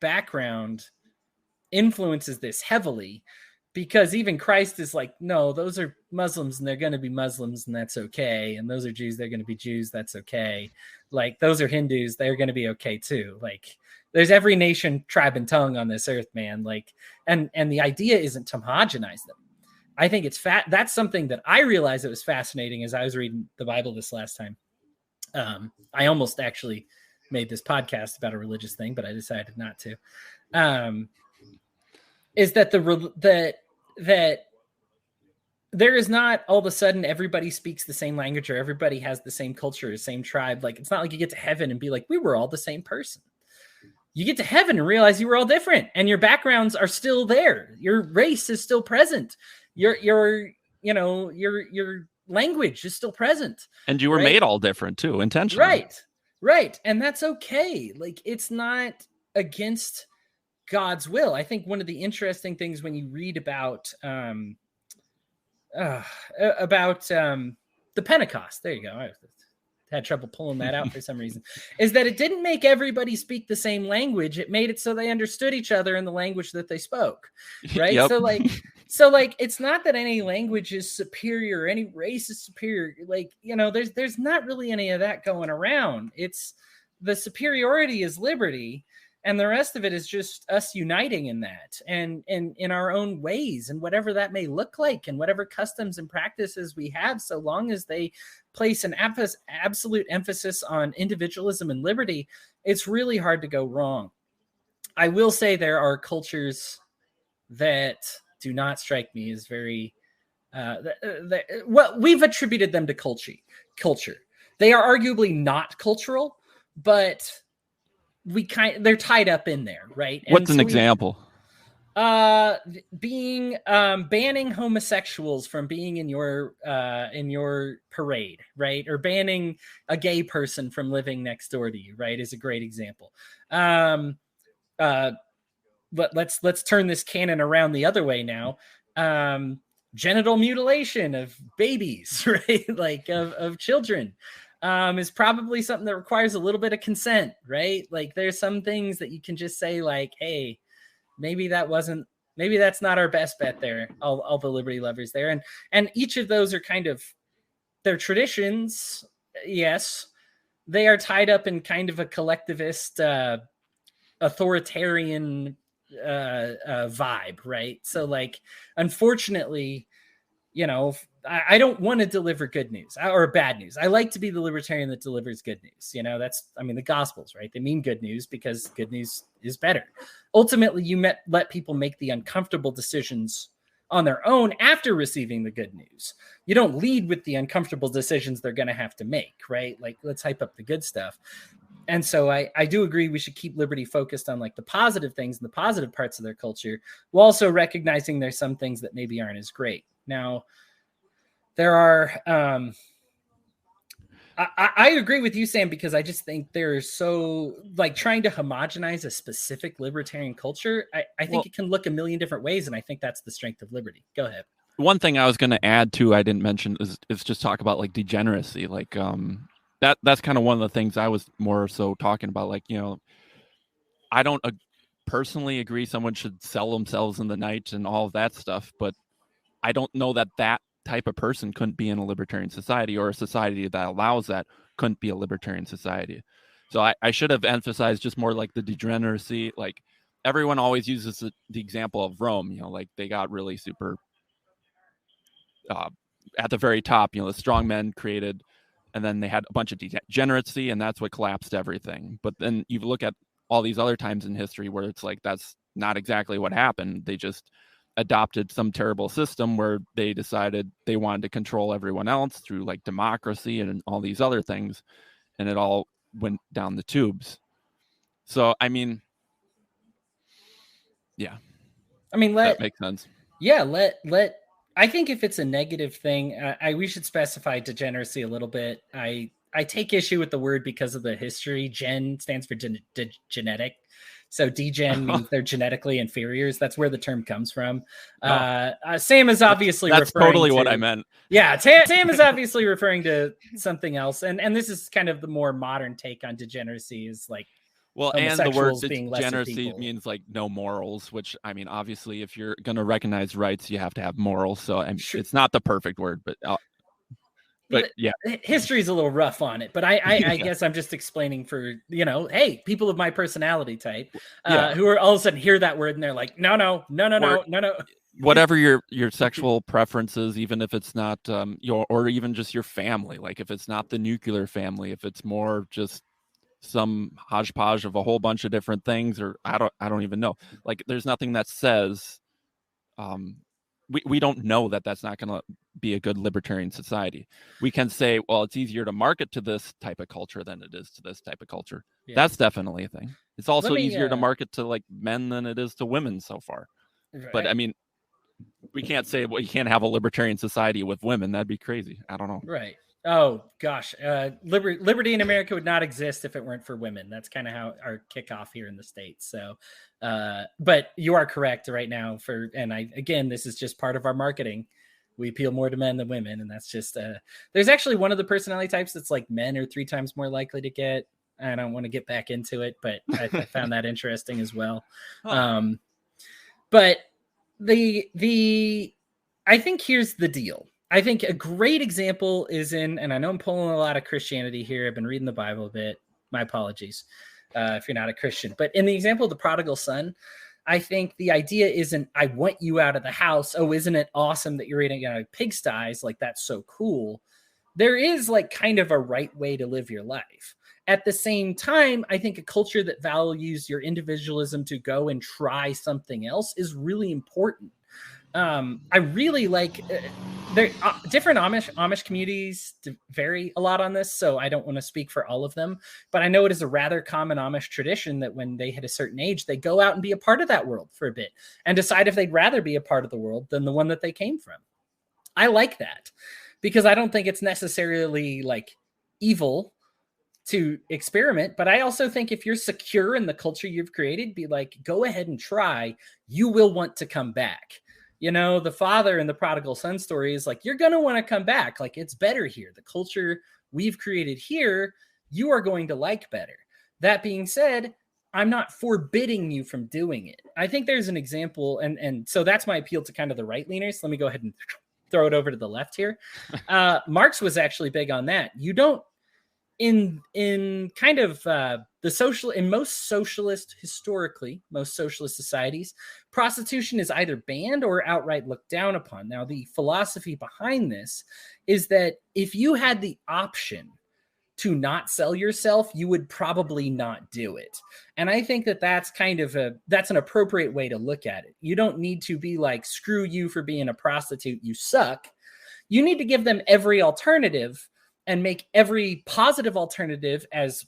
background influences this heavily, because even Christ is like, no, those are Muslims and they're going to be Muslims and that's okay. And those are Jews, they're going to be Jews. That's okay. Like those are Hindus, they're going to be okay too. Like there's every nation, tribe, and tongue on this earth, man. Like, and the idea isn't to homogenize them. I think it's that's something that I realized that was fascinating as I was reading the Bible this last time. I almost actually made this podcast about a religious thing, but I decided not to. Is that that there is not all of a sudden everybody speaks the same language or everybody has the same culture, the same tribe. Like, it's not like you get to heaven and be like, we were all the same person. You get to heaven and realize you were all different, and your backgrounds are still there. Your race is still present. Your language is still present. And you were made all different too, intentionally. Right. And that's okay. Like, it's not against God's will. I think one of the interesting things when you read about the Pentecost, there you go. I had trouble pulling that out for some reason, is that it didn't make everybody speak the same language. It made it so they understood each other in the language that they spoke. Right. Yep. So like, it's not that any language is superior, any race is superior. Like, there's not really any of that going around. It's the superiority is liberty. And the rest of it is just us uniting in that and in our own ways and whatever that may look like and whatever customs and practices we have, so long as they place an absolute emphasis on individualism and liberty, it's really hard to go wrong. I will say there are cultures that do not strike me as very, well, we've attributed them to culture. They are arguably not cultural, but they're tied up in there, right? What's an example? Banning homosexuals from being in your parade, right? Or banning a gay person from living next door to you, right? Is a great example. But let's turn this canon around the other way now. Genital mutilation of babies, right? Like of children. Is probably something that requires a little bit of consent, right? Like, there's some things that you can just say like, hey, maybe that's not our best bet there. All the liberty lovers there. And each of those are kind of their traditions. Yes, they are tied up in kind of a collectivist, authoritarian vibe, right? So like, unfortunately, I don't want to deliver good news or bad news. I like to be the libertarian that delivers good news. That's, the Gospels, right? They mean good news because good news is better. Ultimately, you let people make the uncomfortable decisions on their own after receiving the good news. You don't lead with the uncomfortable decisions they're going to have to make, right? Like, let's hype up the good stuff. And so I do agree we should keep liberty focused on like the positive things and the positive parts of their culture, while also recognizing there's some things that maybe aren't as great. Now, there are, I agree with you, Sam, because I just think they're so like trying to homogenize a specific libertarian culture. I think it can look a million different ways. And I think that's the strength of liberty. Go ahead. One thing I was going to add too, I didn't mention is just talk about like degeneracy. Like, that's kind of one of the things I was more so talking about. Like, I don't personally agree someone should sell themselves in the night and all of that stuff, but I don't know that type of person couldn't be in a libertarian society, or a society that allows that couldn't be a libertarian society. So I should have emphasized just more like the degeneracy. Like, everyone always uses the example of Rome, like they got really super at the very top, the strong men created, and then they had a bunch of degeneracy, and that's what collapsed everything. But then you look at all these other times in history where it's like, that's not exactly what happened. They just adopted some terrible system where they decided they wanted to control everyone else through like democracy and all these other things, and it all went down the tubes. So that makes sense. I think if it's a negative thing, we should specify degeneracy a little bit. I take issue with the word because of the history. Gen stands for genetic. So degen means they're genetically inferiors. That's where the term comes from. Sam is obviously that's totally what I meant. Yeah, Sam is obviously referring to something else. And this is kind of the more modern take on degeneracy, is like, well, and the word degeneracy means like no morals, which, obviously if you're going to recognize rights, you have to have morals. So it's not the perfect word, but yeah, history is a little rough on it, but I guess I'm just explaining for, hey, people of my personality type, who are all of a sudden hear that word and they're like, no. whatever your sexual preferences, even if it's not or even just your family, like if it's not the nuclear family, if it's more just some hodgepodge of a whole bunch of different things, or I don't even know. Like there's nothing that says we don't know that that's not going to be a good libertarian society. We can say, well, it's easier to market to this type of culture than it is to this type of culture. Yeah. That's definitely a thing. It's also easier to market to like men than it is to women so far. Right. But I mean, we can't say, well, you can't have a libertarian society with women. That'd be crazy. I don't know. Right. Oh gosh, liberty in America would not exist if it weren't for women. That's kind of how our kickoff here in the States. So, but you are correct right now. Again, this is just part of our marketing. We appeal more to men than women, and that's just. There's actually one of the personality types that's like men are 3 times more likely to get. I don't want to get back into it, but I found that interesting as well. Huh. But I think here's the deal. I think a great example is and I know I'm pulling a lot of Christianity here. I've been reading the Bible a bit. My apologies if you're not a Christian. But in the example of the prodigal son, I think the idea isn't, I want you out of the house. Oh, isn't it awesome that you're eating out of pigsties? Like, that's so cool. There is like kind of a right way to live your life. At the same time, I think a culture that values your individualism to go and try something else is really important. I really like different Amish communities vary a lot on this, so I don't want to speak for all of them, but I know it is a rather common Amish tradition that when they hit a certain age, they go out and be a part of that world for a bit and decide if they'd rather be a part of the world than the one that they came from. I like that because I don't think it's necessarily like evil to experiment, but I also think if you're secure in the culture you've created, be like, go ahead and try. You will want to come back. You know, the father in the prodigal son story is like, you're going to want to come back. Like, it's better here. The culture we've created here, you are going to like better. That being said, I'm not forbidding you from doing it. I think there's an example. And so that's my appeal to kind of the right leaners. Let me go ahead and throw it over to the left here. Marx was actually big on that. You don't, in kind of in most socialist societies, prostitution is either banned or outright looked down upon. Now, the philosophy behind this is that if you had the option to not sell yourself, you would probably not do it. And I think that that's an appropriate way to look at it. You don't need to be like, screw you for being a prostitute, you suck. You need to give them every alternative and make every positive alternative as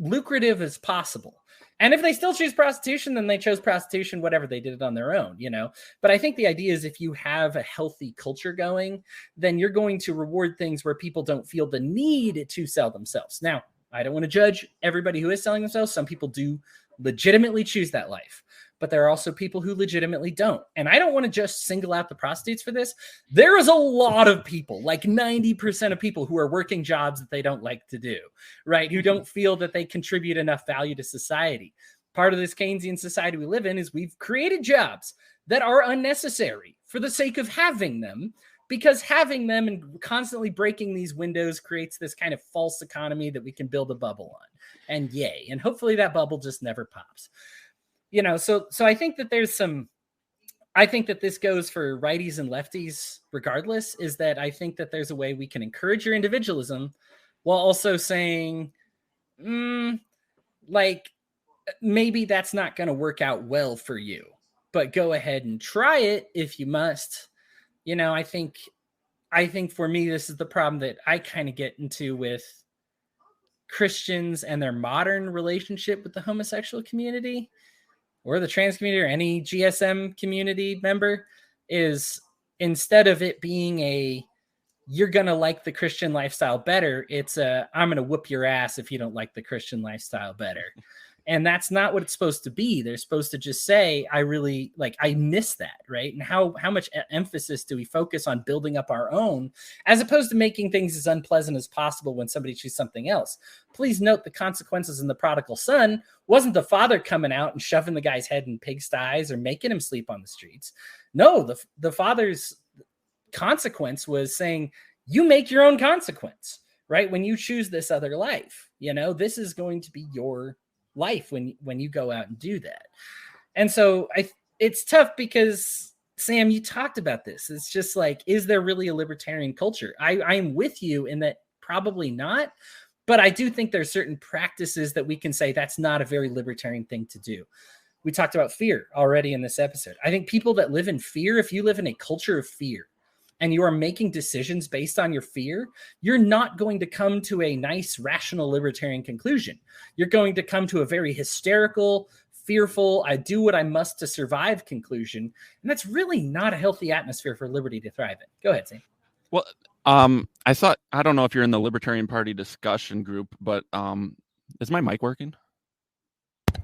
lucrative as possible. And if they still choose prostitution, then they chose prostitution, whatever, they did it on their own, you know. But I think the idea is if you have a healthy culture going, then you're going to reward things where people don't feel the need to sell themselves. Now, I don't want to judge everybody who is selling themselves. Some people do legitimately choose that life, but there are also people who legitimately don't. And I don't want to just single out the prostitutes for this. There is a lot of people, like 90% of people who are working jobs that they don't like to do, right? Who don't feel that they contribute enough value to society. Part of this Keynesian society we live in is we've created jobs that are unnecessary for the sake of having them, because having them and constantly breaking these windows creates this kind of false economy that we can build a bubble on. And yay. And hopefully that bubble just never pops. You know, so I think that I think that this goes for righties and lefties regardless, is that I think that there's a way we can encourage your individualism while also saying, like, maybe that's not going to work out well for you, but go ahead and try it if you must. You know, I think for me, this is the problem that I kind of get into with Christians and their modern relationship with the homosexual community or the trans community or any GSM community member, is instead of it being you're going to like the Christian lifestyle better, it's I'm going to whoop your ass if you don't like the Christian lifestyle better. And that's not what it's supposed to be. They're supposed to just say, I miss that, right? And how much emphasis do we focus on building up our own as opposed to making things as unpleasant as possible when somebody chooses something else? Please note the consequences in the prodigal son wasn't the father coming out and shoving the guy's head in pigsties or making him sleep on the streets. No, the father's consequence was saying, you make your own consequence, right? When you choose this other life, you know, this is going to be your life when you go out and do that. And so it's tough because Sam, you talked about this. It's just like, is there really a libertarian culture? I am with you in that probably not, but I do think there's certain practices that we can say that's not a very libertarian thing to do. We talked about fear already in this episode. I think people that live in fear, if you live in a culture of fear and you are making decisions based on your fear, you're not going to come to a nice, rational libertarian conclusion. You're going to come to a very hysterical, fearful, I do what I must to survive conclusion. And that's really not a healthy atmosphere for liberty to thrive in. Go ahead, Sam. Well, I don't know if you're in the Libertarian Party discussion group, but is my mic working?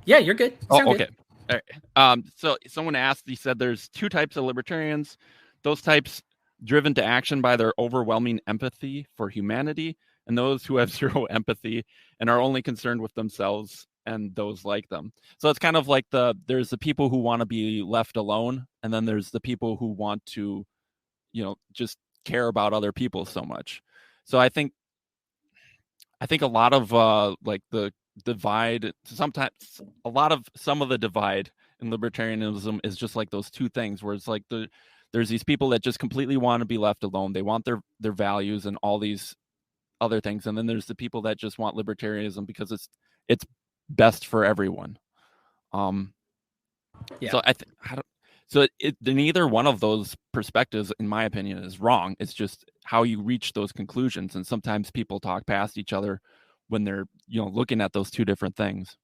Yeah, you're good. Oh, okay. All right. So someone asked, he said there's two types of libertarians, those types driven to action by their overwhelming empathy for humanity, and those who have zero empathy and are only concerned with themselves and those like them. So it's kind of like there's the people who want to be left alone, and then there's the people who want to, just care about other people so much. So I think a lot of like the divide, sometimes some of the divide in libertarianism is just like those two things, where it's like there's these people that just completely want to be left alone. They want their values and all these other things, and then there's the people that just want libertarianism because it's best for everyone. So neither one of those perspectives, in my opinion, is wrong. It's just how you reach those conclusions, and sometimes people talk past each other when they're looking at those two different things.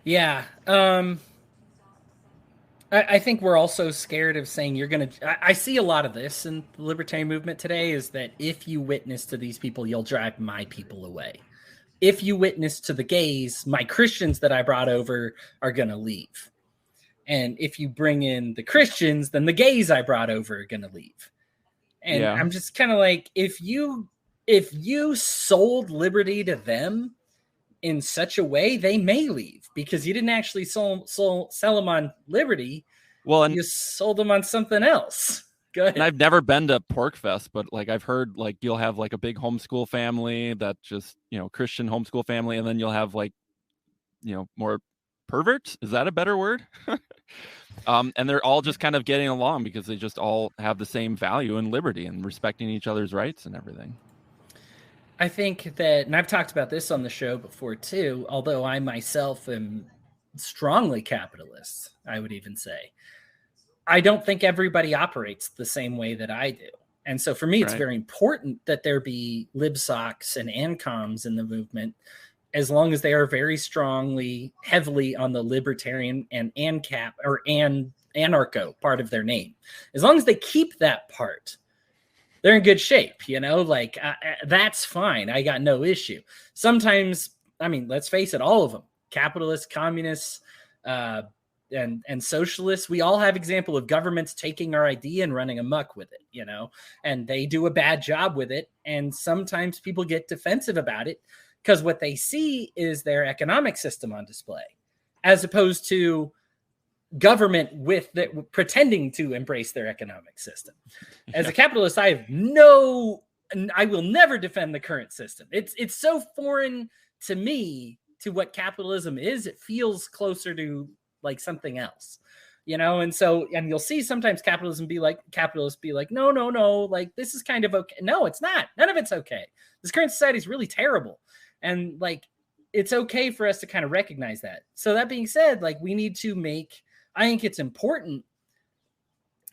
Yeah. I think we're also scared of saying I see a lot of this in the libertarian movement today, is that if you witness to these people, you'll drive my people away. If you witness to the gays, my Christians that I brought over are going to leave. And if you bring in the Christians, then the gays I brought over are going to leave. And I'm just kind of like, if you sold liberty to them in such a way, they may leave because you didn't actually sell them on liberty. Well, and you sold them on something else. Go ahead. And I've never been to Pork Fest, but like I've heard like you'll have like a big homeschool family that just, Christian homeschool family, and then you'll have like, more perverts. Is that a better word? And they're all just kind of getting along because they just all have the same value and liberty and respecting each other's rights and everything. I think that, and I've talked about this on the show before too, although I myself am strongly capitalist, I would even say, I don't think everybody operates the same way that I do. And so for me, it's very important that there be libsocs and ancoms in the movement, as long as they are very heavily on the libertarian and ANCAP or anarcho part of their name. As long as they keep that part, they're in good shape, that's fine. I got no issue. Sometimes, let's face it, all of them, capitalists, communists, and socialists, we all have example of governments taking our idea and running amok with it, and they do a bad job with it. And sometimes people get defensive about it because what they see is their economic system on display, as opposed to government pretending to embrace their economic system. As a capitalist, I will never defend the current system. It's so foreign to me to what capitalism is. It feels closer to like something else, and you'll see sometimes capitalists be like, no, like this is kind of okay. No, it's not. None of it's okay. This current society is really terrible. And like, it's okay for us to kind of recognize that. So that being said, like we need to I think it's important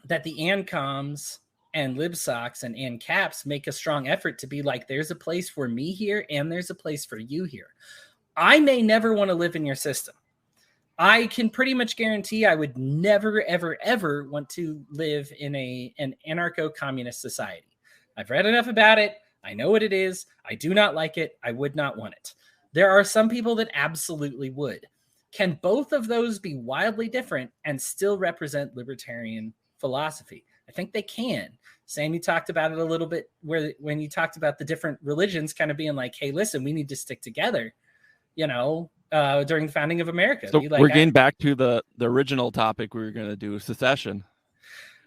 that the ANCOMs and LibSocs and ANCAPs make a strong effort to be like, there's a place for me here and there's a place for you here. I may never want to live in your system. I can pretty much guarantee I would never, ever, ever want to live in an anarcho-communist society. I've read enough about it. I know what it is. I do not like it. I would not want it. There are some people that absolutely would. Can both of those be wildly different and still represent libertarian philosophy? I think they can. Sam, you talked about it a little bit when you talked about the different religions kind of being like, hey, listen, we need to stick together, during the founding of America. So we're getting back to the original topic we were going to do, secession.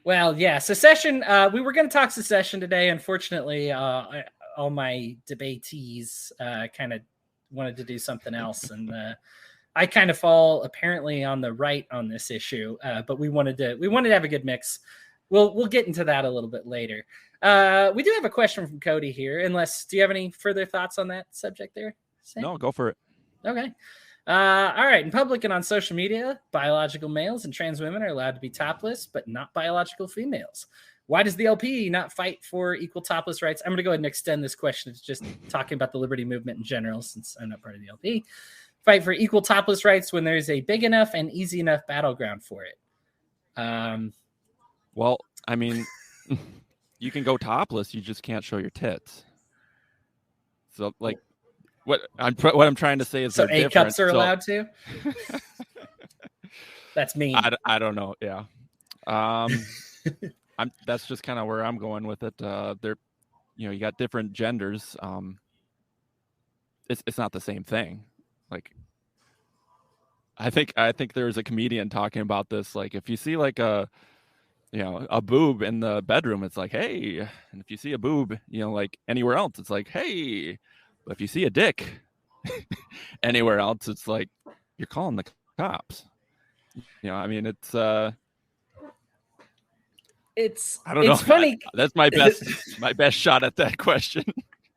Well, yeah, secession. We were going to talk secession today. Unfortunately, all my debatees kind of wanted to do something else, and I kind of fall apparently on the right on this issue, but we wanted to have a good mix. We'll get into that a little bit later. We do have a question from Cody here. Do you have any further thoughts on that subject there, Sam? No, go for it. Okay. All right. In public and on social media, biological males and trans women are allowed to be topless, but not biological females. Why does the LP not fight for equal topless rights? I'm going to go ahead and extend this question to just talking about the liberty movement in general, since I'm not part of the LP. Fight for equal topless rights when there's a big enough and easy enough battleground for it. Well, I mean, you can go topless, you just can't show your tits. So, like, what I'm trying to say is, so A cups are allowed to. That's mean. I don't know. Yeah. That's just kind of where I'm going with it. You got different genders. It's not the same thing. Like, I think there was a comedian talking about this. Like, if you see like a boob in the bedroom, it's like, hey. And if you see a boob, like anywhere else, it's like, hey. But if you see a dick anywhere else, it's like, you're calling the cops. I mean, it's I don't know. Funny. That's my best shot at that question.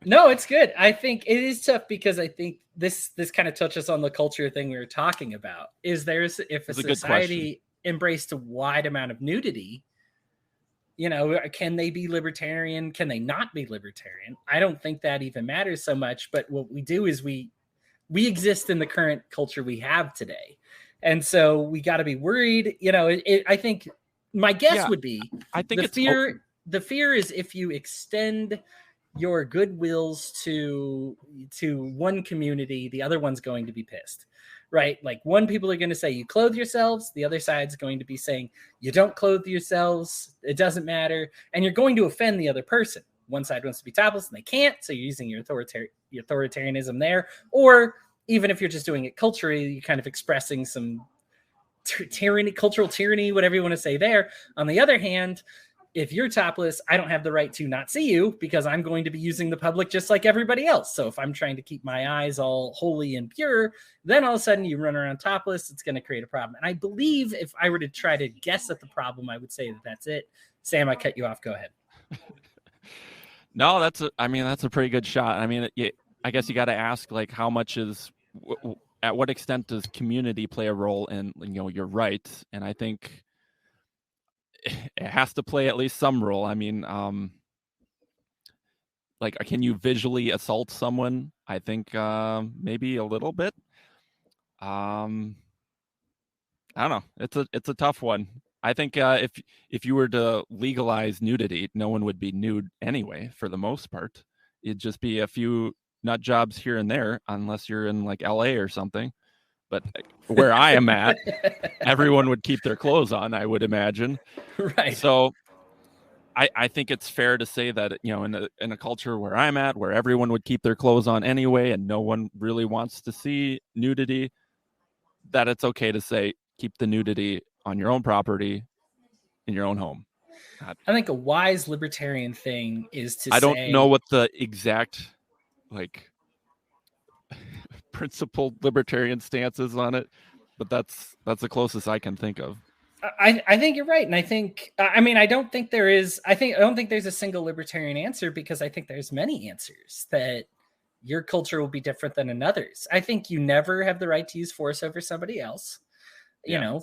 No, it's good. I think it is tough because I think this kind of touches on the culture thing we were talking about. If a society embraced a wide amount of nudity, can they be libertarian? Can they not be libertarian? I don't think that even matters so much. But what we do is we exist in the current culture we have today. And so we got to be worried. I think my guess would be, I think the fear is if you extend your goodwills to one community, the other one's going to be pissed, right? Like, one people are going to say you clothe yourselves, the other side's going to be saying you don't clothe yourselves, it doesn't matter, and you're going to offend the other person. One side wants to be topless and they can't, so you're using your authoritarianism there. Or even if you're just doing it culturally, you're kind of expressing some tyranny, cultural tyranny, whatever you want to say there. On the other hand, if you're topless, I don't have the right to not see you because I'm going to be using the public just like everybody else. So if I'm trying to keep my eyes all holy and pure, then all of a sudden you run around topless, it's going to create a problem. And I believe if I were to try to guess at the problem, I would say that's it. Sam, I cut you off. Go ahead. No, that's a pretty good shot. I mean, I guess you got to ask, like, how much at what extent does community play a role in, your rights? And I think it has to play at least some role. I mean, like, can you visually assault someone? I think maybe a little bit. I don't know. It's a tough one. I think if you were to legalize nudity, no one would be nude anyway, for the most part. It'd just be a few nut jobs here and there, unless you're in like LA or something. But where I am at, everyone would keep their clothes on, I would imagine. Right. So I think it's fair to say that, in a culture where I'm at, where everyone would keep their clothes on anyway, and no one really wants to see nudity, that it's okay to say, keep the nudity on your own property, in your own home. I think a wise libertarian thing is to I don't know what the exact, like, principled libertarian stance is on it, but that's the closest I can think of. I think you're right. And I think, I don't think there's a single libertarian answer, because I think there's many answers that your culture will be different than another's. I think you never have the right to use force over somebody else,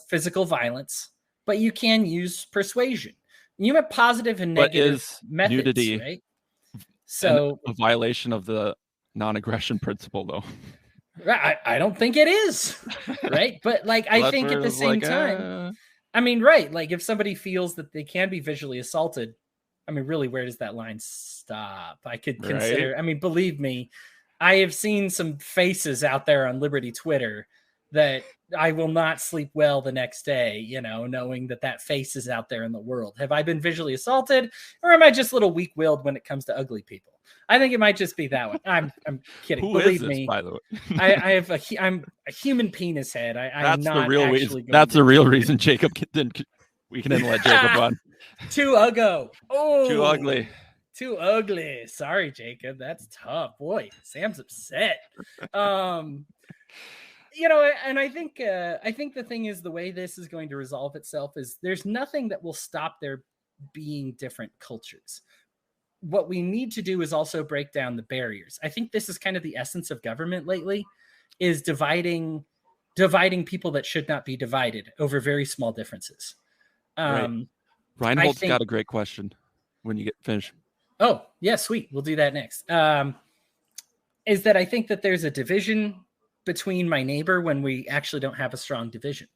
physical violence, but you can use persuasion. You have positive and negative methods, nudity, right? So a violation of the non-aggression principle, though. I don't think it is, right? But like, I think at the same time, right. Like, if somebody feels that they can be visually assaulted, really, where does that line stop? I could consider, believe me, I have seen some faces out there on Liberty Twitter that I will not sleep well the next day, knowing that face is out there in the world. Have I been visually assaulted, or am I just a little weak-willed when it comes to ugly people? I think it might just be that one. I'm kidding. Who Believe is this, me, by the way? I'm a human penis head. I'm not the real actually reason. That's the real reason Jacob we can let Jacob on. Too ugly. Oh, too ugly. Too ugly. Sorry, Jacob. That's tough. Boy, Sam's upset. And I think the thing is, the way this is going to resolve itself is there's nothing that will stop there being different cultures. What we need to do is also break down the barriers. I think this is kind of the essence of government lately, is dividing people that should not be divided over very small differences. Reinhold's got a great question when you get finished. Oh, yeah, sweet. We'll do that next. Is that I think that there's a division between my neighbor when we actually don't have a strong division.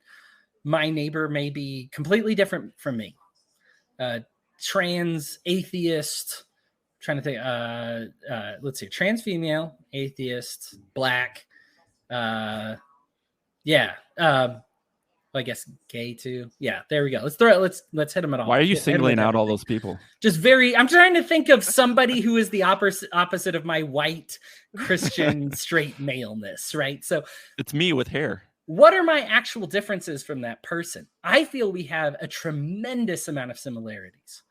My neighbor may be completely different from me. Trans, atheist, trying to think, let's see, trans female, atheist, black. I guess gay too. Yeah, there we go. Let's hit them at all. Why are you singling out all those people? I'm trying to think of somebody who is the opposite of my white Christian straight maleness, right? So it's me with hair. What are my actual differences from that person? I feel we have a tremendous amount of similarities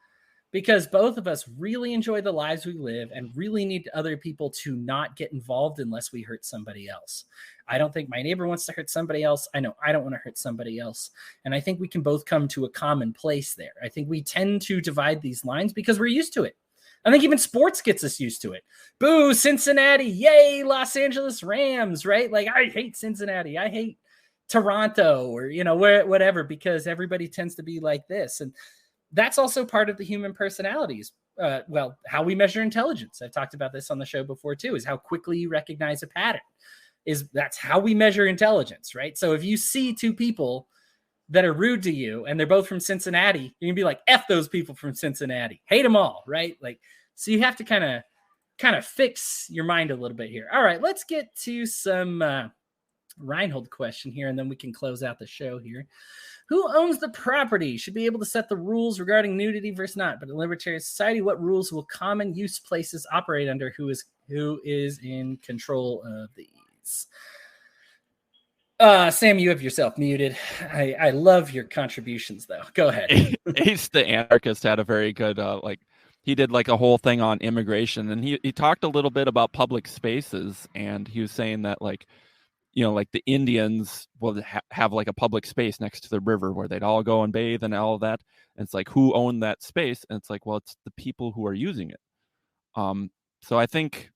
because both of us really enjoy the lives we live and really need other people to not get involved unless we hurt somebody else. I don't think my neighbor wants to hurt somebody else. I know I don't want to hurt somebody else. And I think we can both come to a common place there. I think we tend to divide these lines because we're used to it. I think even sports gets us used to it. Boo, Cincinnati. Yay, Los Angeles Rams, right? Like, I hate Cincinnati. I hate Toronto or, whatever, because everybody tends to be like this. And that's also part of the human personalities. How we measure intelligence. I've talked about this on the show before too, is how quickly you recognize a pattern. That's how we measure intelligence, right? So if you see two people that are rude to you and they're both from Cincinnati, you're gonna be like, F those people from Cincinnati, hate them all, right? Like, so you have to kind of fix your mind a little bit here. All right, let's get to some Reinhold question here, and then we can close out the show here. Who owns the property? Should be able to set the rules regarding nudity versus not. But in libertarian society, what rules will common use places operate under? Who is in control of these? Sam, you have yourself muted. I love your contributions, though. Go ahead. Ace the Anarchist had a very good, he did like a whole thing on immigration, and he talked a little bit about public spaces, and he was saying that like the Indians will have like a public space next to the river where they'd all go and bathe and all of that. And it's like, who owned that space? And it's like, well, it's the people who are using it. So I think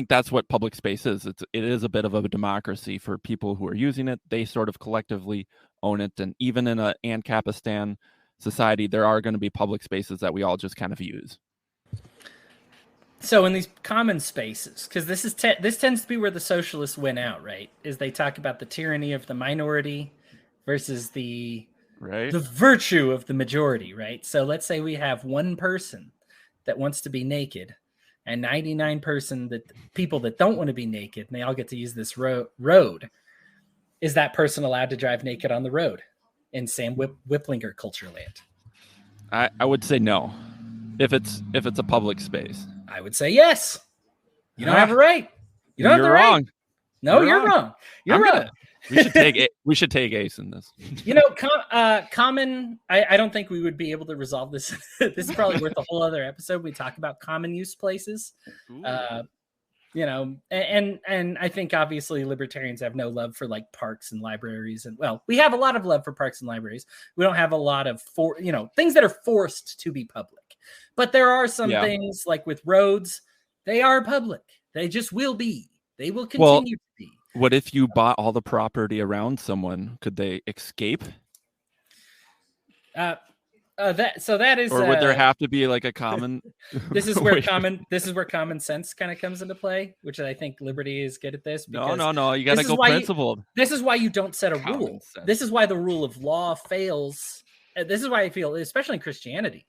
that's what public space is. It is a bit of a democracy for people who are using it. They sort of collectively own it. And even in a Ancapistan society, there are going to be public spaces that we all just kind of use. So in these common spaces, because this tends to be where the socialists win out, right? Is they talk about the tyranny of the minority versus the virtue of the majority, right? So let's say we have one person that wants to be naked and 99 people that don't want to be naked, and they all get to use this road. Is that person allowed to drive naked on the road in Sam Whiplinger culture land? I would say no. If it's a public space, I would say yes. You don't have a right. You don't have the wrong. Right. No, you're wrong. You're wrong. We should take Ace in this. Common. I don't think we would be able to resolve this. This is probably worth a whole other episode. We talk about common use places. And I think obviously libertarians have no love for like parks and libraries, and we have a lot of love for parks and libraries. We don't have a lot of things that are forced to be public. But there are some things like with roads, they are public. They just will be. They will continue to be. What if you bought all the property around someone? Could they escape? That is. Or would there have to be like a common? This is where common sense kind of comes into play, which I think liberty is good at this. No. You got to go principled. This is why you don't set a rule. This is why the rule of law fails. This is why I feel, especially in Christianity,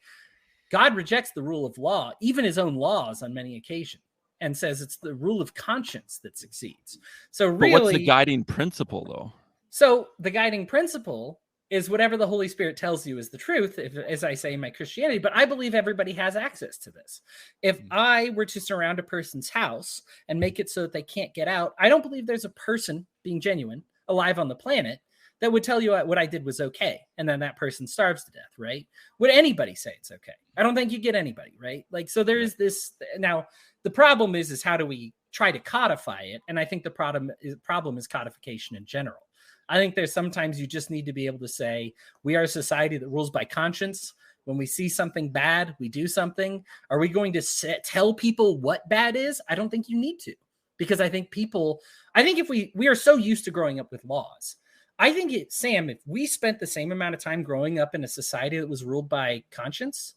God rejects the rule of law, even his own laws on many occasions, and says it's the rule of conscience that succeeds. So really, but what's the guiding principle, though? So the guiding principle is whatever the Holy Spirit tells you is the truth, as I say in my Christianity, but I believe everybody has access to this. If I were to surround a person's house and make it so that they can't get out, I don't believe there's a person, being genuine, alive on the planet that would tell you what I did was okay, and then that person starves to death, right? Would anybody say it's okay? I don't think you get anybody, right? Like, so there is this. Now, the problem is how do we try to codify it. And I think the problem is codification in general. I think there's sometimes you just need to be able to say, we are a society that rules by conscience. When we see something bad, we do something. Are we going to tell people what bad is? I don't think you need to, because I think if we are so used to growing up with laws. I think Sam, if we spent the same amount of time growing up in a society that was ruled by conscience,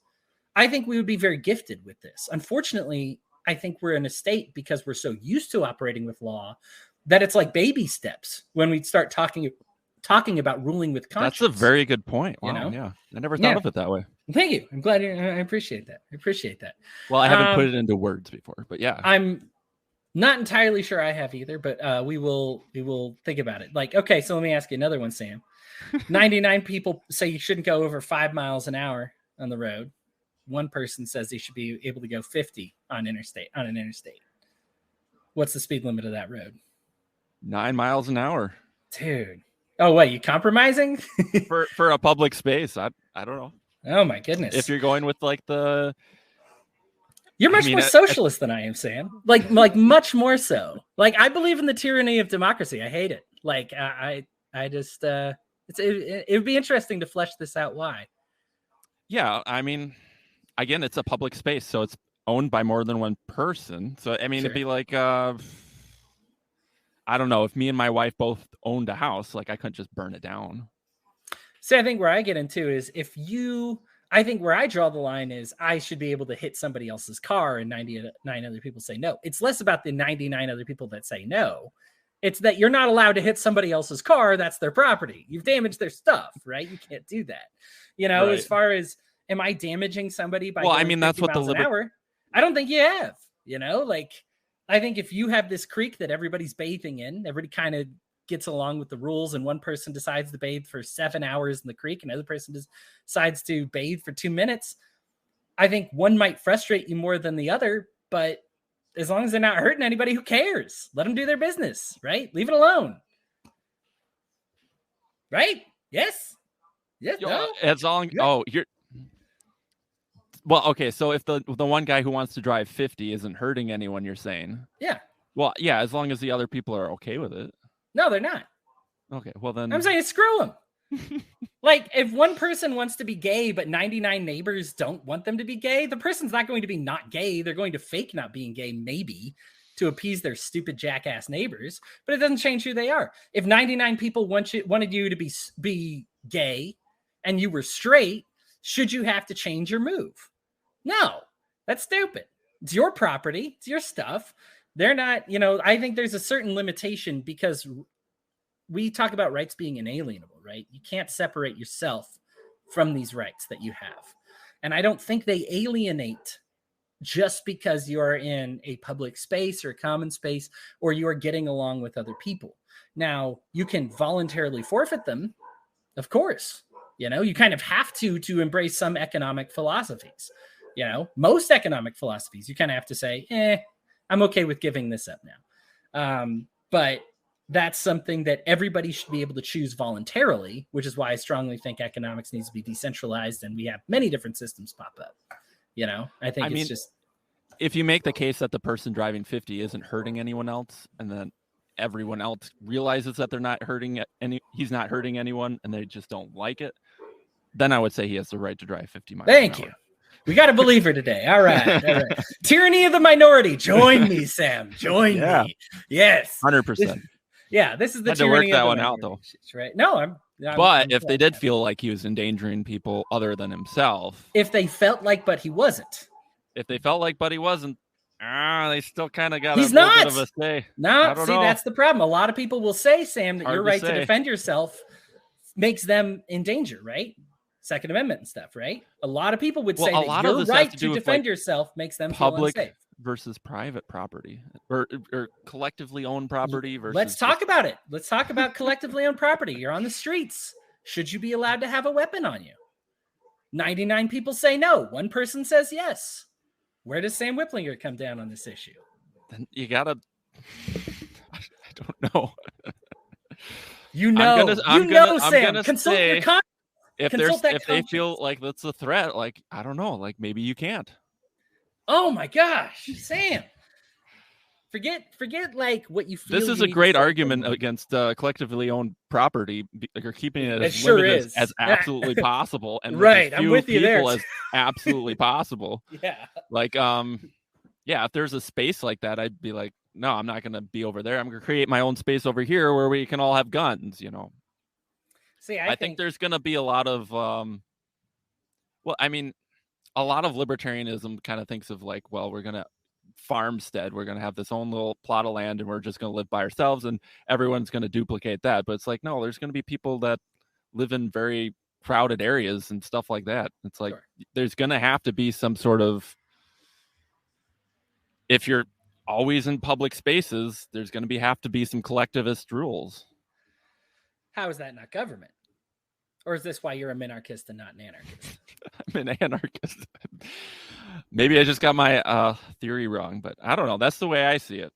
I think we would be very gifted with this. Unfortunately, I think we're in a state, because we're so used to operating with law, that it's like baby steps when we start talking about ruling with conscience. That's a very good point. Wow, yeah. I never thought of it that way. Thank you. I'm glad. I appreciate that. Well, I haven't put it into words before, but yeah. I'm not entirely sure I have either, but we will think about it. Like, okay, so let me ask you another one, Sam. 99 people say you shouldn't go over 5 miles an hour on the road. One person says they should be able to go 50 on an interstate. What's the speed limit of that road? 9 miles an hour. Dude. Oh, what, you compromising? for a public space. I don't know. Oh my goodness. If you're going with like the... You're much more socialist than I am, Sam. Like much more so. Like, I believe in the tyranny of democracy. I hate it. Like, I just, it would be interesting to flesh this out. Why? Yeah. I mean, again, it's a public space, so it's owned by more than one person. So, I mean, It'd be like, I don't know, if me and my wife both owned a house, like I couldn't just burn it down. See, I think where I get into is I think where I draw the line is I should be able to hit somebody else's car and 99 other people say no. It's less about the 99 other people that say no. It's that you're not allowed to hit somebody else's car. That's their property. You've damaged their stuff, right? You can't do that. Right. As far as, am I damaging somebody by that's what the hour? I don't think you have, like, I think if you have this creek that everybody's bathing in, everybody kind of gets along with the rules, and one person decides to bathe for 7 hours in the creek, and another person decides to bathe for 2 minutes. I think one might frustrate you more than the other, but as long as they're not hurting anybody, who cares? Let them do their business, right? Leave it alone. Right? Yes? Yes. No? As long, you're... Well, okay, so if the one guy who wants to drive 50 isn't hurting anyone, you're saying? Yeah. Well, yeah, as long as the other people are okay with it. No, they're not. Okay, well then... I'm saying screw them. Like, if one person wants to be gay, but 99 neighbors don't want them to be gay, the person's not going to be not gay. They're going to fake not being gay, maybe, to appease their stupid jackass neighbors, but it doesn't change who they are. If 99 people wanted you to be gay and you were straight, should you have to change your move? No, that's stupid. It's your property. It's your stuff. They're not, I think there's a certain limitation, because we talk about rights being inalienable, right? You can't separate yourself from these rights that you have. And I don't think they alienate just because you're in a public space or a common space, or you are getting along with other people. Now, you can voluntarily forfeit them, of course. You kind of have to embrace some economic philosophies. Most economic philosophies, you kind of have to say, I'm okay with giving this up now. But that's something that everybody should be able to choose voluntarily, which is why I strongly think economics needs to be decentralized, and we have many different systems pop up. I think it's just... If you make the case that the person driving 50 isn't hurting anyone else, and then everyone else realizes that he's not hurting anyone, and they just don't like it, then I would say he has the right to drive 50 miles Thank you. We got a believer today. All right. Tyranny of the minority. Join me, Sam. Join me. Yes. 100%. This is the tyranny of the minority. Had to work that one out, though. Right? No, But if they did feel like he was endangering people other than himself. If they felt like, but he wasn't. If they felt like, but he wasn't. They still kind of got He's a not. bit of a say. No, see, that's the problem. A lot of people will say, Sam, that your right to defend yourself makes them in danger, right? Second Amendment and stuff, right? A lot of people would say that your right to defend yourself makes them public feel unsafe. Versus private property, or collectively owned property versus... Let's talk about it. Let's talk about collectively owned property. You're on the streets. Should you be allowed to have a weapon on you? 99 people say no. One person says yes. Where does Sam Whiplinger come down on this issue? Then you gotta... I don't know. Sam. Consult your conscience. If they feel like that's a threat, like, I don't know, like maybe you can't. Oh my gosh, Sam. Forget like what you feel. This is a great argument against collectively owned property. You're keeping it as limited as absolutely possible, and right, I'm with you there. As absolutely possible. Yeah. Like, yeah, if there's a space like that, I'd be like, no, I'm not going to be over there. I'm going to create my own space over here where we can all have guns. See, I think there's going to be a lot of, well, I mean, a lot of libertarianism kind of thinks of like, well, we're going to farmstead, we're going to have this own little plot of land and we're just going to live by ourselves and everyone's going to duplicate that. But it's like, no, there's going to be people that live in very crowded areas and stuff like that. It's like, there's going to have to be some sort of, if you're always in public spaces, there's going to have to be some collectivist rules. How is that not government? Or is this why you're a minarchist and not an anarchist? I'm an anarchist. Maybe I just got my theory wrong, but I don't know. That's the way I see it.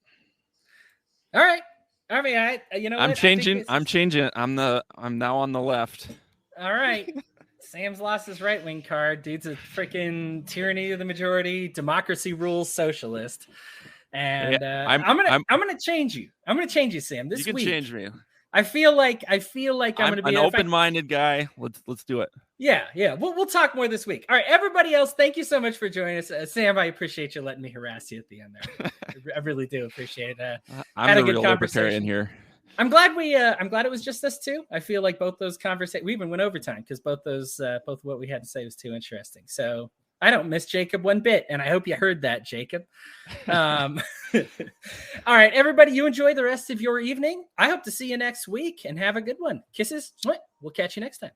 All right. I mean, I'm changing. I'm changing. I'm now on the left. All right. Sam's lost his right-wing card. Dude's a freaking tyranny of the majority, democracy rules socialist. And I'm gonna change you. I'm gonna change you, Sam. This week. You can change me. I feel like I'm gonna be an open-minded guy. Let's do it. Yeah. We'll talk more this week. All right, everybody else, thank you so much for joining us. Sam, I appreciate you letting me harass you at the end there. I really do appreciate it. I'm the real libertarian here. I'm glad it was just us two. I feel like both those conversations, we even went overtime because both what we had to say was too interesting. So I don't miss Jacob one bit, and I hope you heard that, Jacob. All right, everybody, you enjoy the rest of your evening. I hope to see you next week and have a good one. Kisses. We'll catch you next time.